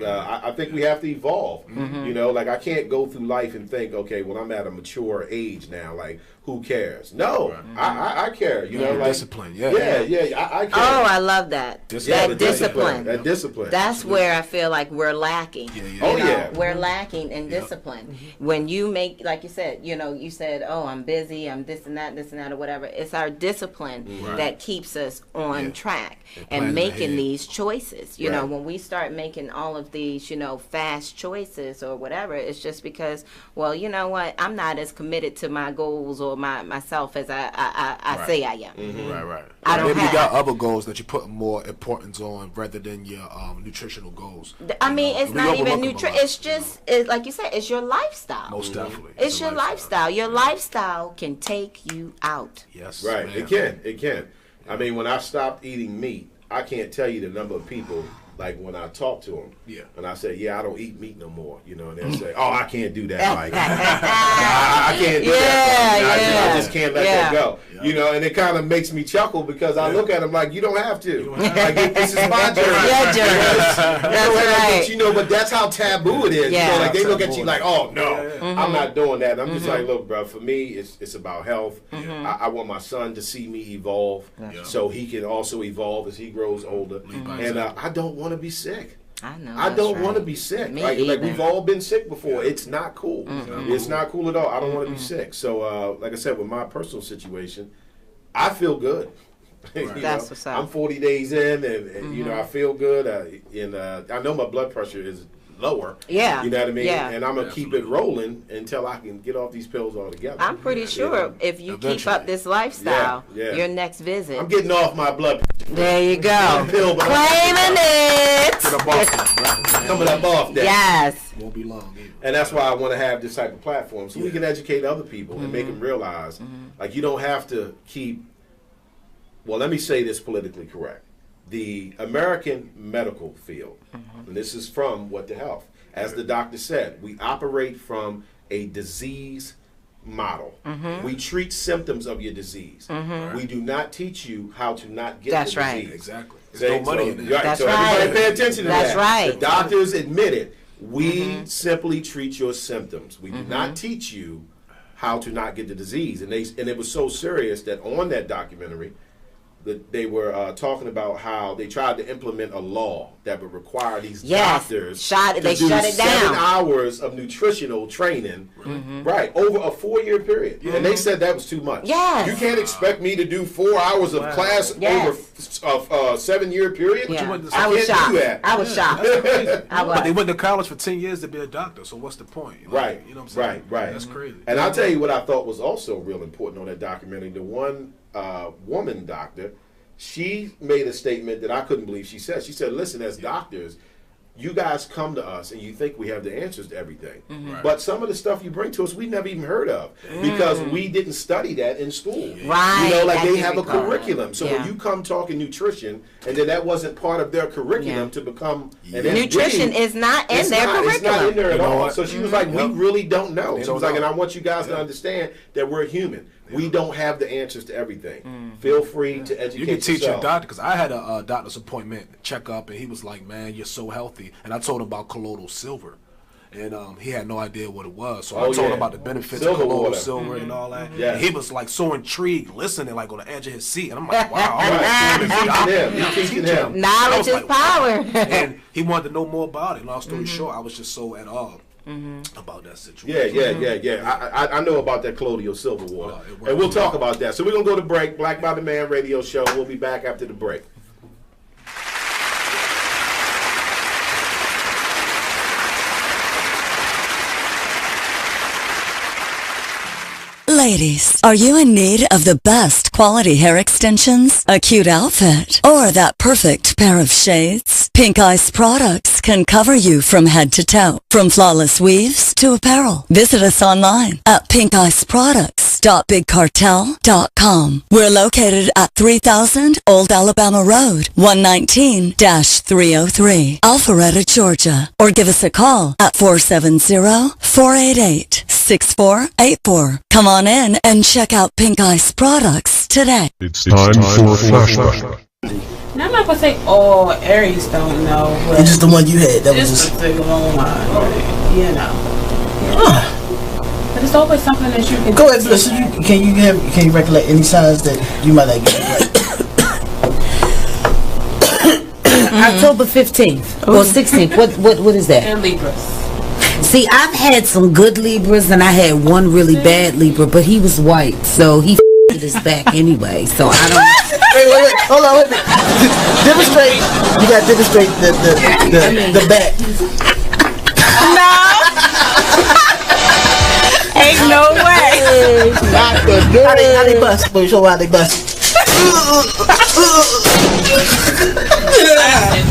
I think we have to evolve. Like I can't go through life and think, okay, well, I'm at a mature age now. Like, who cares? No, I care. Discipline. I care. Oh, I love that. That discipline. That discipline. That's where I feel like we're lacking. We're lacking in discipline. When you make, like you said, you said, oh, I'm busy. I'm this and that, or whatever. It's our discipline that keeps us on track and making these choices. You know, when we start making all of these, fast choices or whatever, it's just because, well, you know what? I'm not as committed to my goals or myself as I say I am. Right. I don't Maybe have. you got other goals that you put more importance on rather than your nutritional goals. I mean, it's not even nutrition. It's just, like you said, it's your lifestyle. Most definitely. It's your lifestyle. Your lifestyle can take you out. Yes. Right. Man. It can. I mean, when I stopped eating meat, I can't tell you the number of people, like when I talk to them, and I say, I don't eat meat no more, and they'll say, oh, I can't do that, Mike. I can't do that. I just can't let that go. And it kind of makes me chuckle because I look at them like, you don't have to. Like, this is my journey. Your journey. That's right. But that's how taboo it is. Like they look at you like, oh, no, I'm not doing that. And I'm just like, look, bro, for me, it's about health. I want my son to see me evolve so he can also evolve as he grows older. And I don't want to be sick. I know. I don't want to be sick. Like we've all been sick before. It's not cool. It's not cool at all. I don't want to be sick. So, like I said, with my personal situation, I feel good. That's what's up. I'm 40 days in, and I feel good. I know my blood pressure is lower. Yeah. You know what I mean? Yeah. And I'm going to keep it rolling until I can get off these pills altogether. I'm pretty sure if you keep up this lifestyle, your next visit. I'm getting off my blood pressure. There you go. Claiming it. Coming up off that. Yes. Won't be long either. And that's why I want to have this type of platform so we can educate other people and make them realize, like, you don't have to keep, well, let me say this politically correct. The American medical field, and this is from What the Health, as the doctor said, we operate from a disease model. We treat symptoms of your disease. We do not teach you how to not get the disease. Exactly. There's no money in that. So everybody pay attention to that. That's right. The doctors admit it. We simply treat your symptoms. We do not teach you how to not get the disease. And it was so serious that on that documentary, that they were talking about how they tried to implement a law that would require these doctors to do 7 hours of nutritional training, over a 4-year period. And they said that was too much. Yes. You can't expect me to do 4 hours of class over a 7-year period. Yeah. I was shocked. do that. I was shocked. But they went to college for 10 years to be a doctor, so what's the point? You know what I'm saying? Right. That's crazy. And I'll tell you what I thought was also real important on that documentary. The one woman doctor, she made a statement that I couldn't believe she said. She said, listen, as doctors, you guys come to us and you think we have the answers to everything. But some of the stuff you bring to us, we never even heard of because we didn't study that in school. Right. They have a curriculum. So when you come talking nutrition and then that wasn't part of their curriculum to become an MD, nutrition is not in their curriculum. It's not in there at all. So she was like, we really don't know. She was like, and I want you guys to understand that we're human. We don't have the answers to everything. Feel free to educate yourself. You can teach your doctor, because I had a doctor's appointment checkup, and he was like, man, you're so healthy. And I told him about colloidal silver. And he had no idea what it was. So I told him about the benefits of colloidal silver and all that. And he was like so intrigued, listening like on the edge of his seat. And I'm like, wow. Knowledge is power. And he wanted to know more about it. Long story short, I was just so at awe about that situation. Yeah. I know about that colloidal silver water. And we'll talk about that. So we're going to go to break. Black Body Man Radio Show. We'll be back after the break. Ladies, are you in need of the best quality hair extensions, a cute outfit, or that perfect pair of shades? Pink Ice products can cover you from head to toe, from flawless weaves to apparel. Visit us online at pinkiceproducts.bigcartel.com. We're located at 3000 Old Alabama Road, 119-303, Alpharetta, Georgia. Or give us a call at 470-488-6484. Come on in and check out Pink Ice products today. It's time for a flashback. Now I'm not gonna say all Aries don't know, but it's just the one you had. That was just a long line, you know. But it's always something that you can go ahead. So can you recollect any signs that you might not get right? October 15th or 16th. What is that? And Libras. See, I've had some good Libras and I had one really bad Libra, but he was white, so he f***ed his back anyway. So I don't. Wait, hold on, wait a minute. Demonstrate. You got to demonstrate the back. No. Ain't no way. Not the dirt. How they bust? Let me show how they bust.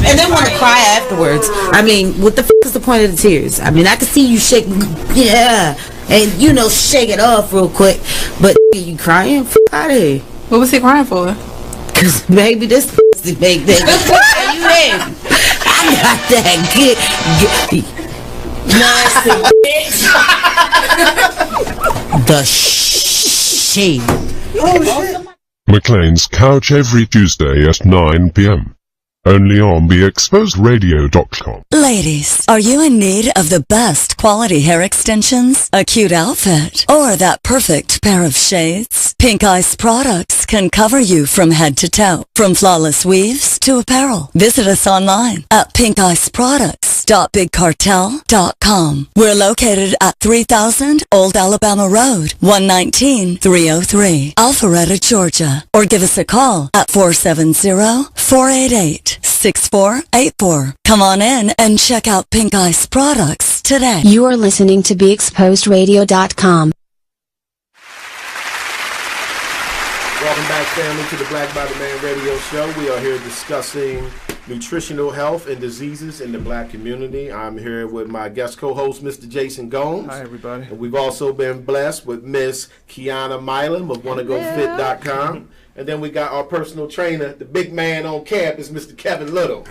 And then want to cry afterwards. I mean, what the f*** is the point of the tears? I mean, I can see you shake, and shake it off real quick. But you crying? F*** out of here. What was he crying for? Cause baby, this pussy make that. You in? I got that good nasty bitch. The shade. McLean's Couch every Tuesday at 9 p.m. Only on BeExposedRadio.com. Ladies, are you in need of the best quality hair extensions, a cute outfit, or that perfect pair of shades? Pink Ice products can cover you from head to toe, from flawless weaves to apparel. Visit us online at pinkiceproducts.bigcartel.com. We're located at 3000 Old Alabama Road, 119-303, Alpharetta, Georgia. Or give us a call at 470-488-6484. Come on in and check out Pink Ice products today. You are listening to BeExposedRadio.com. Welcome back, family, to the Black Body Man Radio Show. We are here discussing nutritional health and diseases in the black community. I'm here with my guest co-host, Mr. Jason Gomes. Hi, everybody. And we've also been blessed with Miss Kiana Milam of wannagofit.com. And then we got our personal trainer, the big man on campus, Mr. Kevin Little.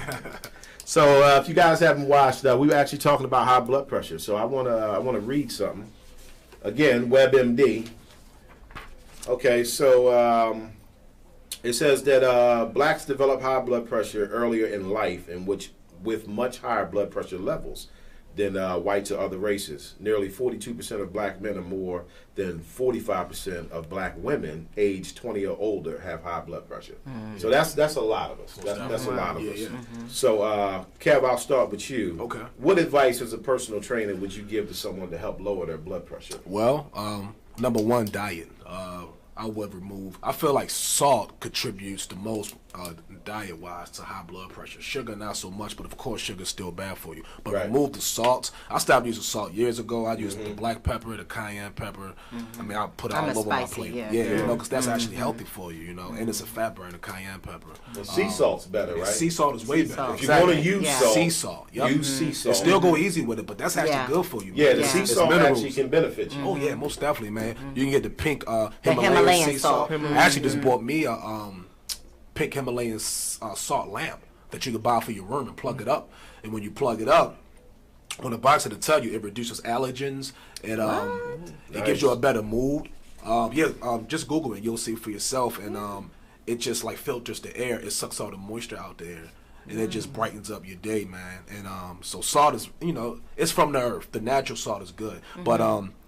So if you guys haven't watched, we were actually talking about high blood pressure. So I wanna read something. Again, WebMD. Okay, so it says that blacks develop high blood pressure earlier in life, with much higher blood pressure levels than whites or other races. Nearly 42% of black men or more than 45% of black women aged 20 or older have high blood pressure. So that's a lot of us. That's a lot of us. Yeah. So Kev, I'll start with you. Okay. What advice as a personal trainer would you give to someone to help lower their blood pressure? Well, number one, diet. I would remove. I feel like salt contributes the most diet-wise to high blood pressure. Sugar, not so much, but of course, sugar's still bad for you. But remove the salts. I stopped using salt years ago. I used the black pepper, the cayenne pepper. I mean, I put it all over my plate. Yeah, because that's actually healthy for you, and it's a fat burner, cayenne pepper. Well, sea salt's better, right? Sea salt is way better. If you want to use salt, sea salt. Use sea salt. Still go easy with it, but that's actually good for you. Yeah, the sea salt actually can benefit you. Oh yeah, most definitely, man. You can get the pink Himalayan sea salt. I actually just bought me a pink Himalayan salt lamp that you can buy for your room and plug it up. And when you plug it up, on the box it'll tell you it reduces allergens and it gives you a better mood. Just Google it, you'll see for yourself. And it just like filters the air. It sucks all the moisture out there. And it just brightens up your day, man. And so salt is, it's from the earth. The natural salt is good. But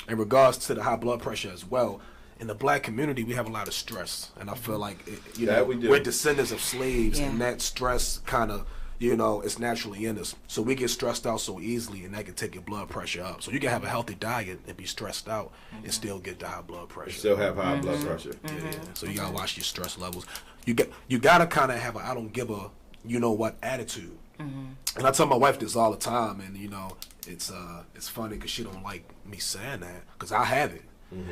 in regards to the high blood pressure as well, in the black community, we have a lot of stress, and I feel like we're descendants of slaves, and that stress kind of you know, it's naturally in us. So we get stressed out so easily, and that can take your blood pressure up. So you can have a healthy diet and be stressed out and still get the high blood pressure. Still have high blood pressure. Yeah. So you gotta watch your stress levels. You gotta kind of have a I don't give a you know what attitude. And I tell my wife this all the time, and you know, it's funny because she don't like me saying that because I have it.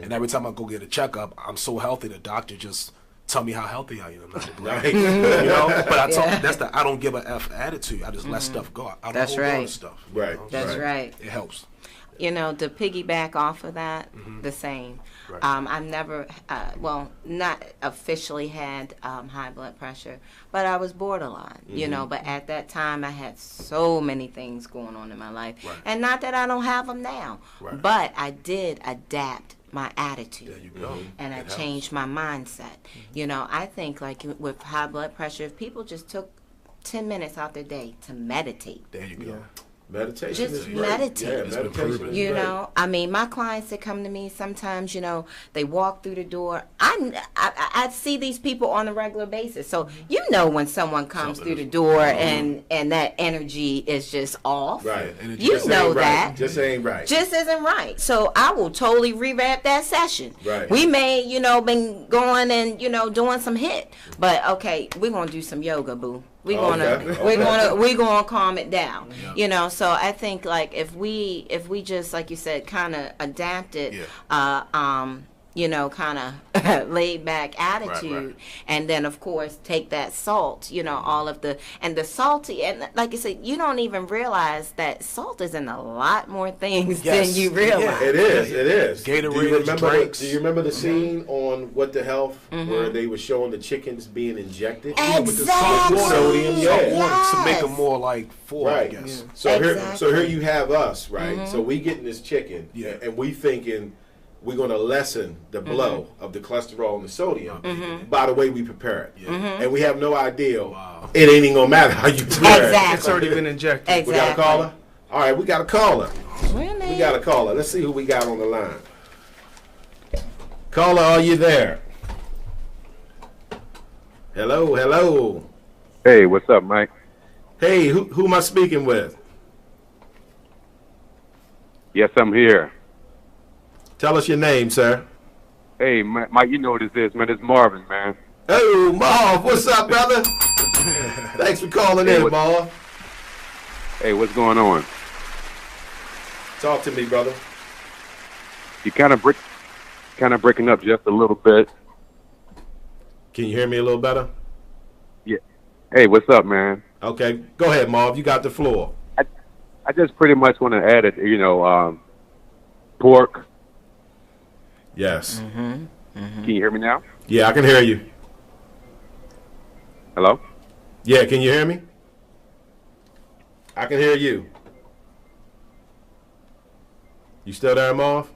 And every time I go get a checkup, I'm so healthy. The doctor just tell me how healthy I am. Right. You know, but I tell that's the I don't give a F attitude. I just let stuff go. I don't hold on to stuff. Right. That's right. It helps. You know, to piggyback off of that, the same. Right. I've never, not officially had high blood pressure, but I was borderline, you know, but at that time I had so many things going on in my life. Right. And not that I don't have them now, but I did adapt my attitude. There you go. And I changed my mindset. You know, I think like with high blood pressure, if people just took 10 minutes out their day to meditate. There you go. Meditation just is meditate. Yeah, meditation is you great. know, I mean, my clients that come to me sometimes, you know, they walk through the door. I see these people on a regular basis. So you know when someone comes through the door and that energy is just off. Right. You know that. Just ain't right. Just isn't right. So I will totally revamp that session. Right. We may, you know, been going and, you know, doing some hit. But okay, we're gonna do some yoga, boo. We're gonna calm it down. Yeah. You know, so I think like if we just like you said kind of adapt it, you know, kind of laid back attitude, and then of course take that salt, you know, all of the salty, and like I said, you don't even realize that salt is in a lot more things than you realize. Yeah, it is. Gatorade, drinks. Do you remember the scene on What the Health where they were showing the chickens being injected? Exactly. With the sodium, to make them more like full, I guess. So here you have us, right? So we getting this chicken, and we thinking we're going to lessen the blow of the cholesterol and the sodium by the way we prepare it. And we have no idea. It ain't even going to matter how you prepare it. It's already been injected. Exactly. We got a caller? All right, we got a caller. Really? We got a caller. Let's see who we got on the line. Caller, are you there? Hello. Hey, what's up, Mike? Hey, who am I speaking with? Yes, I'm here. Tell us your name, sir. Hey, Mike, you know what this is, man. It's Marvin, man. Oh, Marv, what's up, brother? Thanks for calling in, Marv. Hey, what's going on? Talk to me, brother. You kind of breaking up just a little bit. Can you hear me a little better? Yeah. Hey, what's up, man? Okay, go ahead, Marv. You got the floor. I just pretty much want to add it, you know, pork. Yes. Can you hear me now? Yeah, I can hear you. Hello? Yeah, can you hear me? I can hear you. You still there, Marv?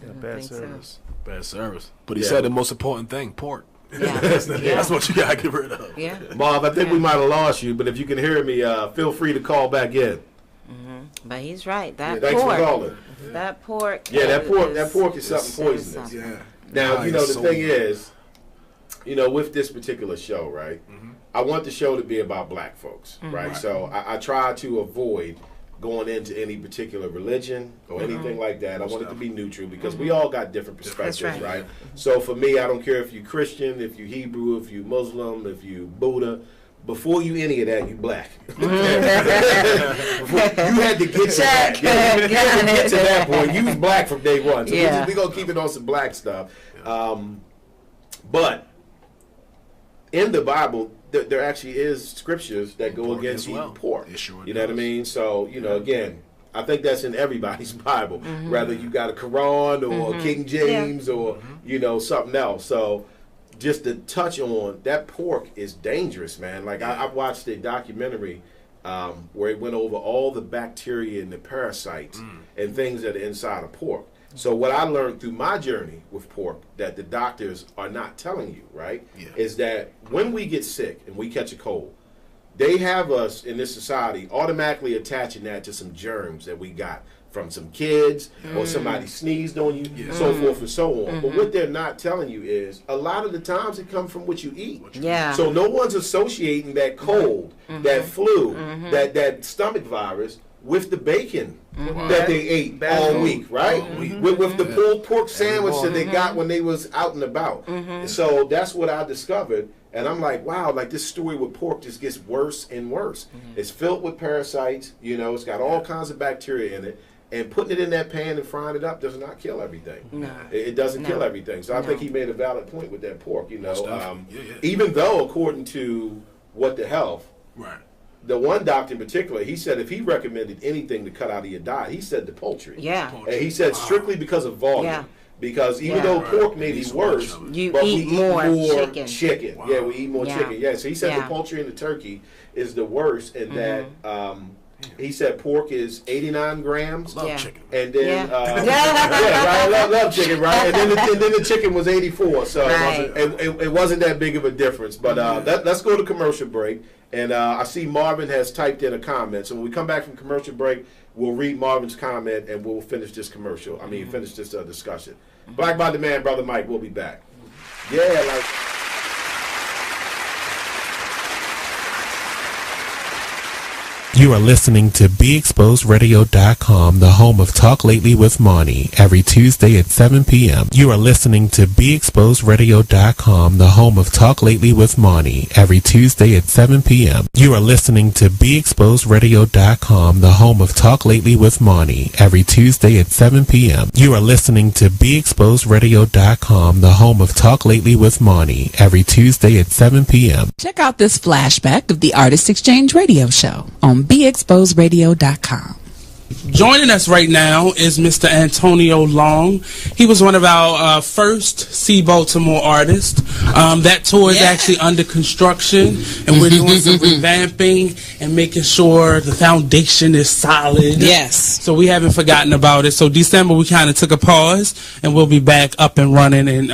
Yeah, bad service. Bad service. But he said the most important thing, pork. Yeah. That's what you got to get rid of. Yeah. Marv, I think we might have lost you, but if you can hear me, feel free to call back in. But he's right. That thanks pork. for calling. That pork. Yeah, that pork is something poisonous. Yeah. Now, you know, the thing is, you know, with this particular show, right, I want the show to be about black folks, right? So I try to avoid going into any particular religion or anything like that. I want it to be neutral because we all got different perspectives, right? So for me, I don't care if you're Christian, if you're Hebrew, if you're Muslim, if you're Buddha. Before you any of that, you black. You had to get to that. You had to get to that point. You was black from day one. So we're going to keep it on some black stuff. But in the Bible, there actually is scriptures that go against eating pork. You know what I mean? So, you know, again, I think that's in everybody's Bible. Whether you got a Quran or King James or, you know, something else. So just to touch on, that pork is dangerous, man. Like, I watched a documentary where it went over all the bacteria and the parasites and things that are inside of pork. So what I learned through my journey with pork that the doctors are not telling you, right, is that when we get sick and we catch a cold, they have us in this society automatically attaching that to some germs that we got from some kids or somebody sneezed on you, so forth and so on. But what they're not telling you is a lot of the times it comes from what you eat. Yeah. So no one's associating that cold, that flu, that stomach virus with the bacon that they ate all week, right? With the pulled pork sandwich that they got when they was out and about. So that's what I discovered. And I'm like, wow, like this story with pork just gets worse and worse. It's filled with parasites, you know, it's got all kinds of bacteria in it. And putting it in that pan and frying it up does not kill everything. No. It doesn't kill everything. So I think he made a valid point with that pork, you know. Even though, according to What the Health, the one doctor in particular, he said if he recommended anything to cut out of your diet, he said the poultry. Yeah. And he said strictly because of volume. Yeah. Because even though pork may be worse, you but eat we eat more chicken. Wow. Yeah, we eat more Yeah. chicken. Yeah, so he said Yeah. the poultry and the turkey is the worst, and that he said pork is 89 grams. Love chicken. And then, right, I love chicken, right? And then the chicken was 84, so it wasn't that big of a difference. But let's go to commercial break. And I see Marvin has typed in a comment. So when we come back from commercial break, we'll read Marvin's comment and we'll finish this commercial. Finish this discussion. Black by the Man, Brother Mike, we'll be back. Yeah, like... You are listening to BeExposedRadio.com, the home of Talk Lately with Monty, every Tuesday at 7 p.m. You are listening to BeExposedRadio.com, the home of Talk Lately with Monty, every Tuesday at 7 p.m. You are listening to BeExposedRadio.com, the home of Talk Lately with Monty, every Tuesday at 7 p.m. You are listening to BeExposedRadio.com, the home of Talk Lately with Monty, every Tuesday at 7 p.m. Check out this flashback of the Artist Exchange Radio Show on BeExposedRadio.com. Joining us right now is Mr. Antonio Long. He was one of our first See Baltimore artists. That tour is actually under construction, and we're doing some revamping and making sure the foundation is solid. Yes. So we haven't forgotten about it. So December we kind of took a pause, and we'll be back up and running in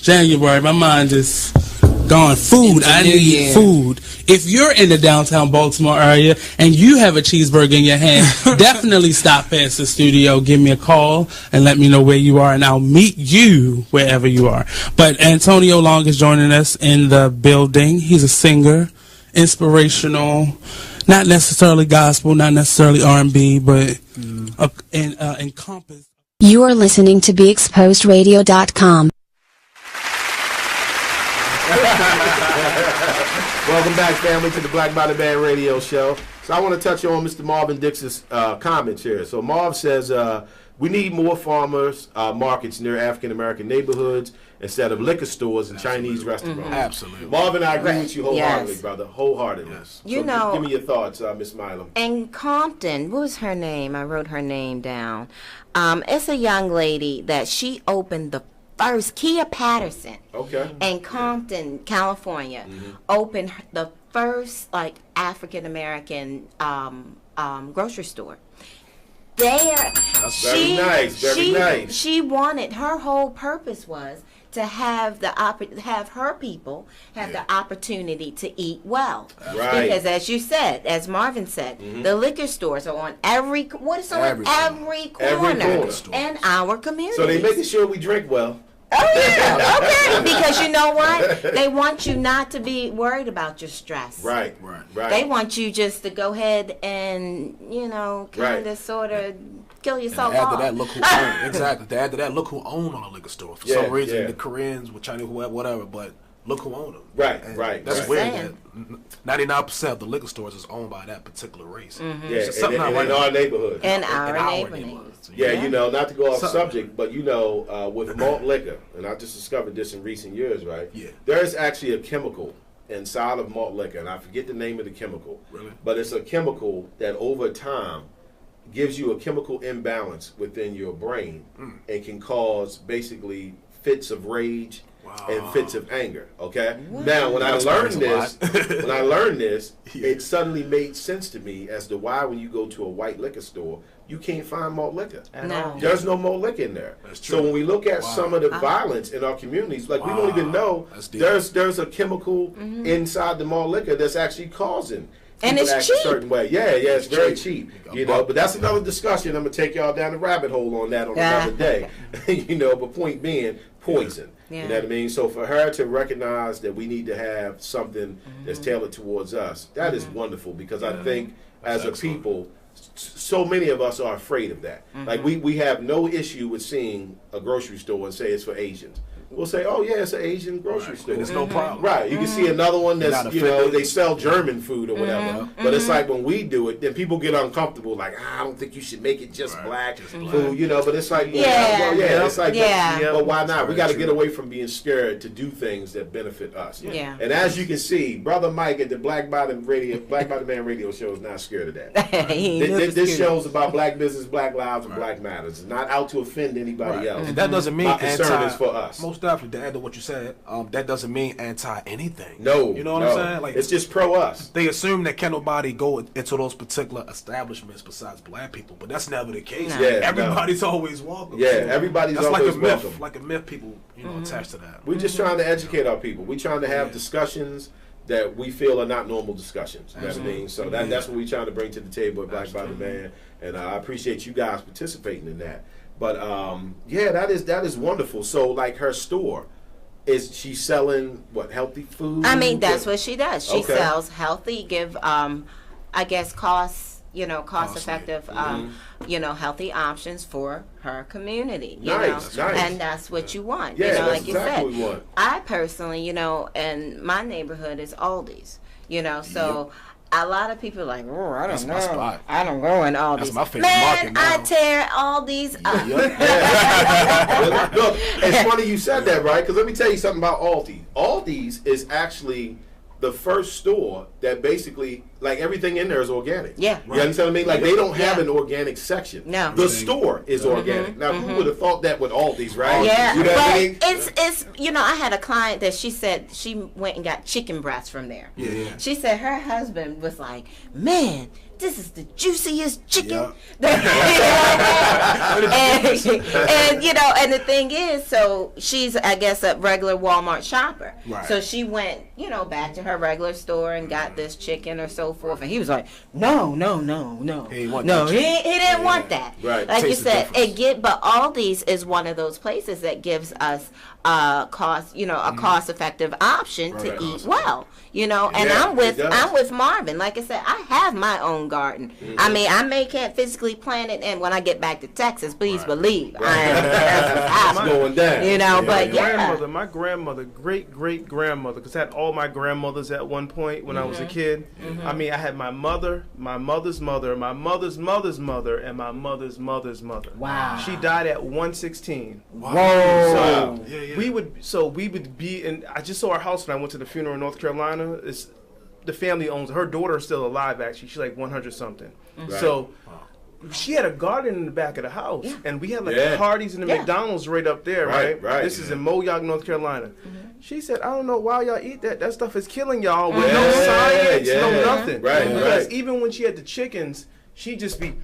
January. My mind is gone. Food. I need food. If you're in the downtown Baltimore area and you have a cheeseburger in your hand, definitely stop past the studio, give me a call, and let me know where you are, and I'll meet you wherever you are. But Antonio Long is joining us in the building. He's a singer, inspirational, not necessarily gospel, not necessarily R&B, but encompass. You are listening to BeExposedRadio.com. Welcome back, family, to the Black by the Man radio show. So I want to touch on Mr. Marvin Dix's comments here. So Marv says, we need more farmers markets near African-American neighborhoods instead of liquor stores and Chinese restaurants. Absolutely. Marvin, I agree with you wholeheartedly, brother. Wholeheartedly. You so know, give me your thoughts, Miss Milam. In Compton, what was her name? I wrote her name down. It's a young lady that she opened the first, Kia Patterson, in Compton, California, opened the first African American grocery store. That's very nice. Very nice. She wanted, her whole purpose was to have her people have the opportunity to eat well. Right. Because as you said, as Marvin said, the liquor stores are on every corner in our community. So they making sure we drink well. Oh yeah, okay. Because you know what? They want you not to be worried about your stress. Right. They want you just to go ahead and, kind of sort of kill yourself off. To add to that, look who owned on a liquor store. For some reason, the Koreans, with Chinese, whatever, but look who owned them. Right. That's weird. 99% of the liquor stores is owned by that particular race. Yeah, in our neighborhood. In our neighborhood. Yeah, not to go off subject, but with malt liquor, and I just discovered this in recent years, right? Yeah. There is actually a chemical inside of malt liquor, and I forget the name of the chemical. Really? But it's a chemical that over time gives you a chemical imbalance within your brain and can cause basically fits of rage and fits of anger. Okay. Wow. Now, when I learned this, it suddenly made sense to me as to why when you go to a white liquor store, you can't find malt liquor. No. There's no malt liquor in there. That's true. So when we look at some of the violence in our communities, we don't even know there's a chemical inside the malt liquor that's actually causing And people it's act cheap. a certain way. Yeah, it's very cheap. You know, but that's another discussion. I'm gonna take y'all down the rabbit hole on that on another day. You know, but point being, poison. Yeah. You know what I mean? So for her to recognize that we need to have something that's tailored towards us, that is wonderful, because I think as a people, so many of us are afraid of that. Like we have no issue with seeing a grocery store and say it's for Asians. We'll say, oh yeah, it's an Asian grocery store. There's no problem. Right. You can see another one You're that's, not you know, offended. they sell German food or whatever. But it's like when we do it, then people get uncomfortable. Like, I don't think you should make it just black food, you know. But it's like, it's like, but why not? We got to get away from being scared to do things that benefit us. Yeah. And as you can see, Brother Mike at the Black Bottom Man Radio Show is not scared of that. This show's about black business, black lives, and black matters. It's not out to offend anybody else. And that doesn't mean my concern is for us. Most definitely, to add to what you said, that doesn't mean anti anything. No, you know what I'm saying? Like, it's just pro us. They assume that can't nobody go into those particular establishments besides black people, but that's never the case. No. Yeah, everybody's always welcome. Yeah, everybody's that's always like a myth, welcome. like a myth. People, attached to that. We're just trying to educate our people. We're trying to have discussions that we feel are not normal discussions. You know what I mean? So that's what we're trying to bring to the table at Black Bottom Man, and I appreciate you guys participating in that. But that is wonderful. So like her store. Is she selling what, healthy food? I mean, that's what she does. She sells healthy, give I guess cost effective healthy options for her community. You know? And that's what you want. Yeah, you know, that's like exactly you what we said. want. I personally, and my neighborhood is Aldi's. So a lot of people are like, oh, I don't know. My spot. I don't go in Aldi's. That's my favorite Man, market now. I tear Aldi's up. Look, it's funny you said that, right? Because let me tell you something about Aldi's. Aldi's is actually the first store that basically, like, everything in there is organic. Yeah. You understand what I mean? Like, they don't have an organic section. No. The store is organic. Now, who would have thought that with Aldi's, right? Yeah. You know what I mean? It's I had a client that she said she went and got chicken breasts from there. Yeah. She said her husband was like, man, this is the juiciest chicken. And the thing is, so she's, I guess, a regular Walmart shopper. Right. So she went, back to her regular store and got this chicken or so forth. And he was like, no. He didn't want that. Right. Like you Tastes the said, difference. but Aldi's is one of those places that gives us a cost-effective option to eat well. And I'm with Marvin. Like I said, I have my own garden. I mean, I can't physically plant it, and when I get back to Texas, please believe I am going down. My grandmother, great-great-grandmother, because I had all my grandmothers at one point when I was a kid. I mean, I had my mother, my mother's mother, my mother's mother's mother, and my mother's mother's mother. Wow. She died at 116. Whoa. So we would be in. I just saw our house when I went to the funeral in North Carolina. The family owns it. Her daughter is still alive, actually. She's like 100 something. Right. So she had a garden in the back of the house, and we had parties in the McDonald's right up there. Right. This is in Moyock, North Carolina. She said, I don't know why y'all eat that. That stuff is killing y'all with no science, no nothing. Because even when she had the chickens, she'd just be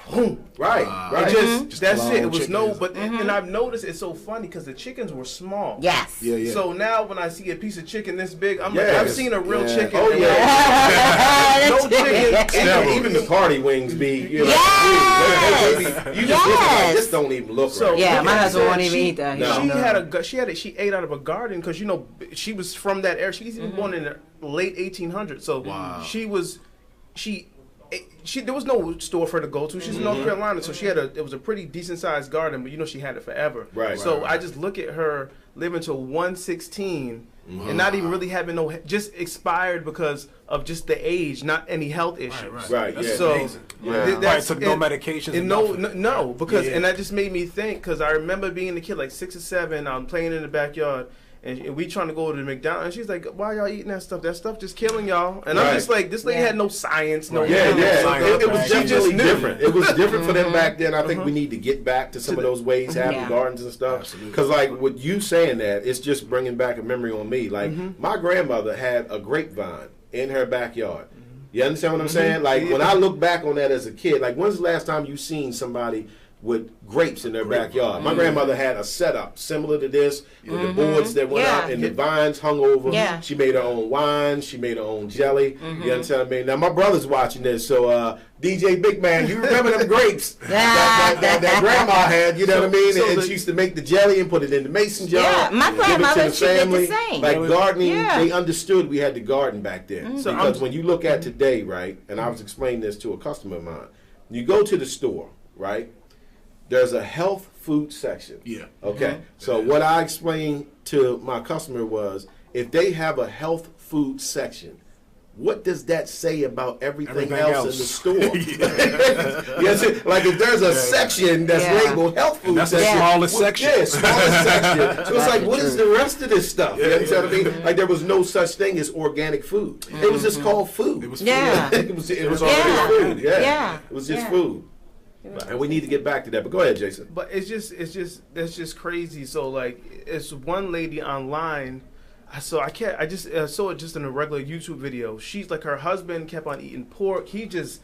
boom. Right. Just that's it. It was and I've noticed it's so funny because the chickens were small. Yes. Yeah. So now when I see a piece of chicken this big, I'm like, I've seen a real chicken. Oh yeah. No chicken. Even the party wings be. You just like, this don't even look right. Yeah, my husband won't even eat that. No. She ate out of a garden because she was from that area. She's even born in the late 1800s. So there was no store for her to go to. She's in North Carolina, so it was a pretty decent sized garden, but she had it forever. Right. So I just look at her living to 116 and not even really having just expired because of just the age, not any health issues. Right. Yeah. So Took no medications. And no, because and that just made me think because I remember being a kid like 6 or 7, I'm playing in the backyard. And we trying to go to the McDonald's. And she's like, why y'all eating that stuff? That stuff just killing y'all. And I'm just like, this lady had no science. No It was definitely different. It was different for them back then. I think we need to get back to some of those ways, having gardens and stuff. Because like with you saying that, it's just bringing back a memory on me. Like my grandmother had a grapevine in her backyard. You understand what I'm saying? Like when I look back on that as a kid, like when's the last time you seen somebody with grapes in their backyard. My grandmother had a setup similar to this with the boards that went out and the vines hung over. Yeah. She made her own wine. She made her own jelly. You understand what I mean? Now, my brother's watching this, so DJ Big Man, you remember them grapes that grandma had, you know what I mean? And she used to make the jelly and put it in the mason jar. Yeah, my grandmother, give it to the family. she did the same. Like gardening, they understood we had to garden back then. Because when you look at today, right, and I was explaining this to a customer of mine, you go to the store, right? There's a health food section. Yeah. Okay. So what I explained to my customer was, if they have a health food section, what does that say about everything else in the store? Yes, like if there's a section that's labeled health food, that's the smallest section. Yeah, smallest section. So it's like, what is the rest of this stuff? You understand what I mean? Like there was no such thing as organic food. It was just called food. It was food. It was already food. Yeah. It was just food. And we need to get back to that. But go ahead, Jason. But that's just crazy. So like, it's one lady online. I saw it just in a regular YouTube video. She's like, her husband kept on eating pork. He just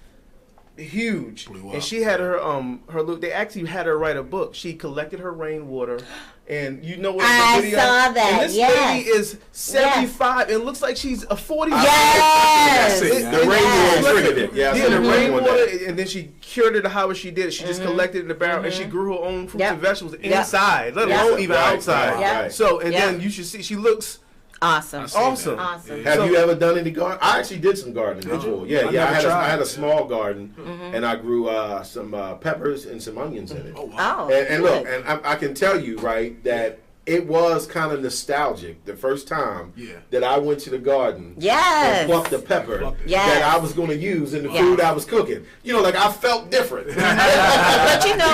huge, and she had her look. They actually had her write a book. She collected her rainwater, and you know what? I saw that. And this lady is 75 and looks like she's a 40. Yes, the rainwater triggered it. Yeah, the rainwater, and then she cured it however she did it. She just collected it in the barrel, and she grew her own fruits and vegetables inside, let alone even outside. Right. So, and then you should see she looks. Awesome. Have you ever done any gardening? I actually did some gardening before. Yeah. I had a small garden, and I grew some peppers and some onions in it. Oh, wow. And look, and I can tell you, right, that it was kind of nostalgic the first time that I went to the garden and plucked the pepper that I was going to use in the food I was cooking. You know, like I felt different. But you know,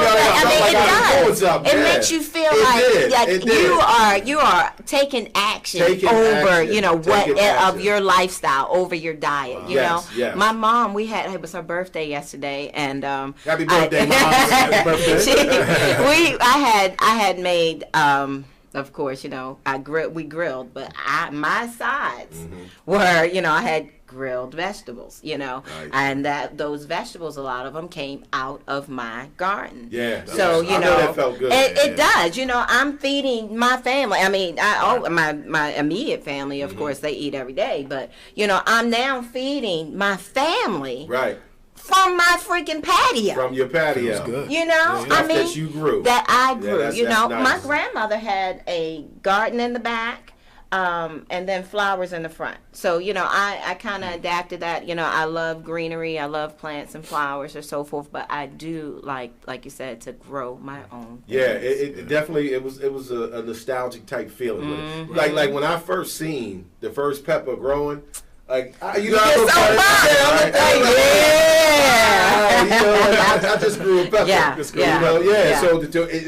it makes you feel like you are taking action over, you know, of your lifestyle, over your diet. You know, my mom, it was her birthday yesterday, and happy birthday, Mom! Happy birthday. I had made. Of course, you know, we grilled, but my sides were, you know, I had grilled vegetables, you know, and those vegetables, a lot of them came out of my garden. Yeah. So, you know, that felt good. It does. You know, I'm feeding my family. I mean, my immediate family, of course, they eat every day, but, you know, I'm now feeding my family. Right. From my freaking patio. From your patio. Good. You know, I mean, that you grew. That I grew. That's nice. My grandmother had a garden in the back, and then flowers in the front. So, you know, I kind of adapted that. You know, I love greenery. I love plants and flowers and so forth. But I do like you said, to grow my own. Yeah, it definitely, it was a nostalgic type feeling with it. Like when I first seen the first pepper growing, like, you know, I just grew a pepper. So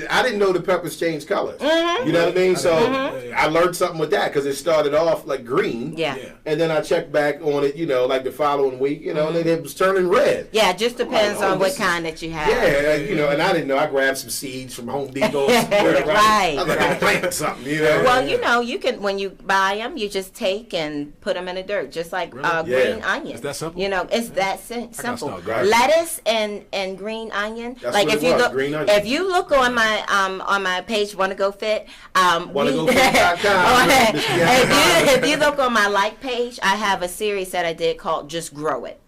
I didn't know the peppers change colors. You know what I mean? So I learned something with that, because it started off like green. And then I checked back on it, you know, like the following week, you know, and then it was turning red. Yeah, it just depends on what kind that you have. Yeah, you know, and I didn't know. I grabbed some seeds from Home Depot. I was like, plant something, you know. Well, you know, you can, when you buy them, you just take and put them in the dirt, just like green onion. Is that simple? You know, it's that simple. Lettuce and green onion. That's like what if you look, green onion. if you look on my page, Wanna Go Fit. If you look on my like page, I have a series that I did called Just Grow It.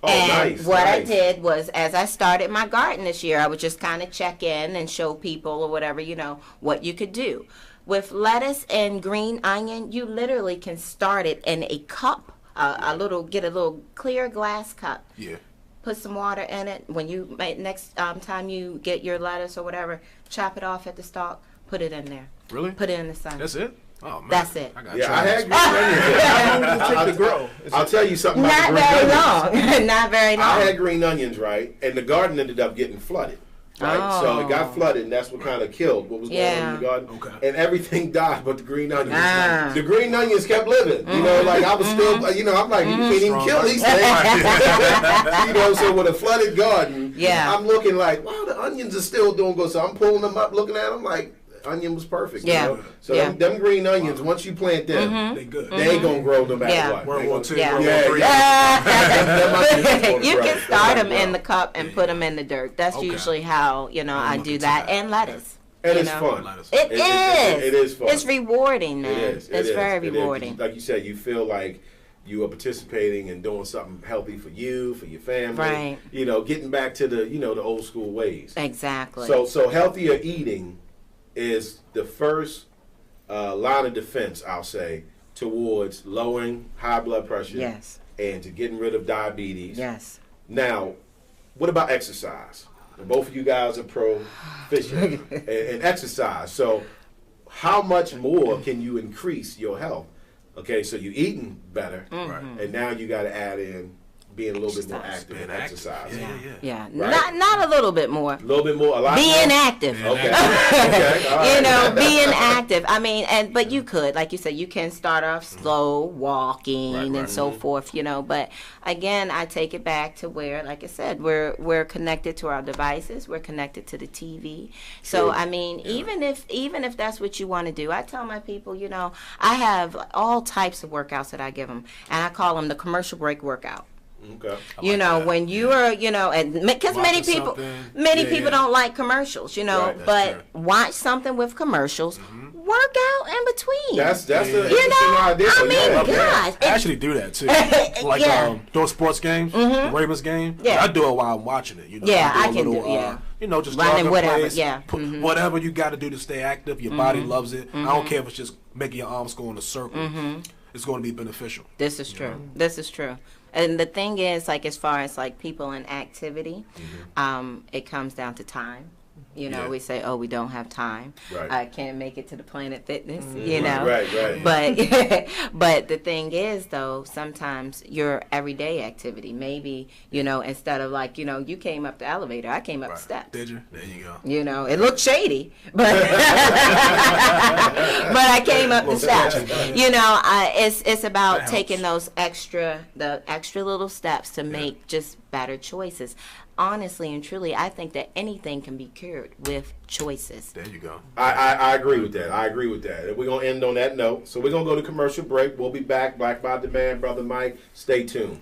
I did was, as I started my garden this year, I would just kind of check in and show people or whatever, you know, what you could do. With lettuce and green onion, you literally can start it in a cup, get a little clear glass cup. Yeah. Put some water in it. When you next time you get your lettuce or whatever, chop it off at the stalk, put it in there. Really? Put it in the sun. That's it? Oh, man. That's it. I had green onions. How long did it take to grow? I'll tell you something about green onions. Not very long. I had green onions, right? And the garden ended up getting flooded. Right? So it got flooded, and that's what kind of killed what was going on in the garden. Okay. And everything died but the green onions. The green onions kept living. You know, like I was still, you know, I'm like, you can't even kill these things. You know, so with a flooded garden, I'm looking like, wow, the onions are still doing good. So I'm pulling them up, looking at them like, onion was perfect. Yeah. You know? So them green onions, once you plant them, they good. They ain't gonna grow no matter what. World War II, Yeah. World War III. You can start them in the cup and put them in the dirt. That's usually how I do that. And lettuce. And it's fun. It is. It is fun. It's rewarding, man. It is. It's very rewarding. Like you said, you feel like you are participating and doing something healthy for you, for your family. Right. Getting back to the the old school ways. Exactly. So healthier eating is the first line of defense, I'll say, towards lowering high blood pressure. Yes. And to getting rid of diabetes. Yes. Now, what about exercise? Both of you guys are proficient in exercise. So how much more can you increase your health? Okay, so you're eating better, and now you got to add in being a little bit more active in exercise. Yeah. Right? Not a little bit more. A little bit more. A lot being more? active. Okay. Okay. All right. Being active. I mean, but you could, like you said, you can start off slow, walking and so forth. But again, I take it back to where, like I said, we're connected to our devices. We're connected to the TV. So I mean, even if that's what you want to do, I tell my people, I have all types of workouts that I give them, and I call them the commercial break workout. Okay. When you are, and because many people don't like commercials, but watch something with commercials, work out in between. That's an interesting idea. I mean, gosh. I actually do that too. Like doing sports games, the Ravens game. Yeah. I do it while I'm watching it. I can do just running, whatever. place, whatever you got to do to stay active. Your body loves it. I don't care if it's just making your arms go in a circle. It's going to be beneficial. This is true. This is true. And the thing is, like, as far as like people in activity, it comes down to time. We say, we don't have time. Right. I can't make it to the Planet Fitness, Right. But the thing is, though, sometimes your everyday activity, maybe, instead of like, you came up the elevator, I came up the steps. Did you? There you go. It looked shady, but but I came up the steps. It's about taking those extra little steps to make just better choices. Honestly and truly, I think that anything can be cured with choices. There you go. I agree with that. And we're going to end on that note. So we're going to go to commercial break. We'll be back. Black by Demand, Brother Mike. Stay tuned.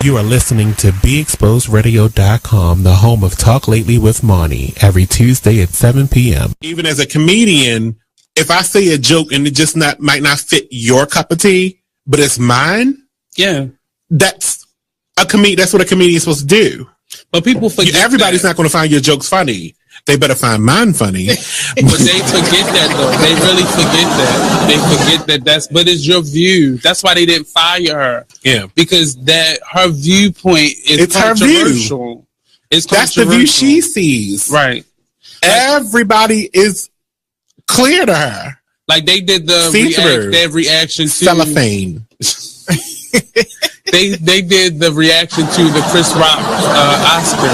You are listening to BeExposedRadio.com, the home of Talk Lately with Monty, every Tuesday at 7 p.m. Even as a comedian, if I say a joke and it just might not fit your cup of tea, but it's mine, that's what a comedian is supposed to do. But people forget everybody's not going to find your jokes funny. They better find mine funny. But they forget that, though. They really forget that. They forget that but it's your view. That's why they didn't fire her. Yeah. Because her viewpoint is controversial. Her view. That's the view she sees. Right. Everybody is clear to her. Like they did their reaction to cellophane. They did the reaction to the Chris Rock Oscar,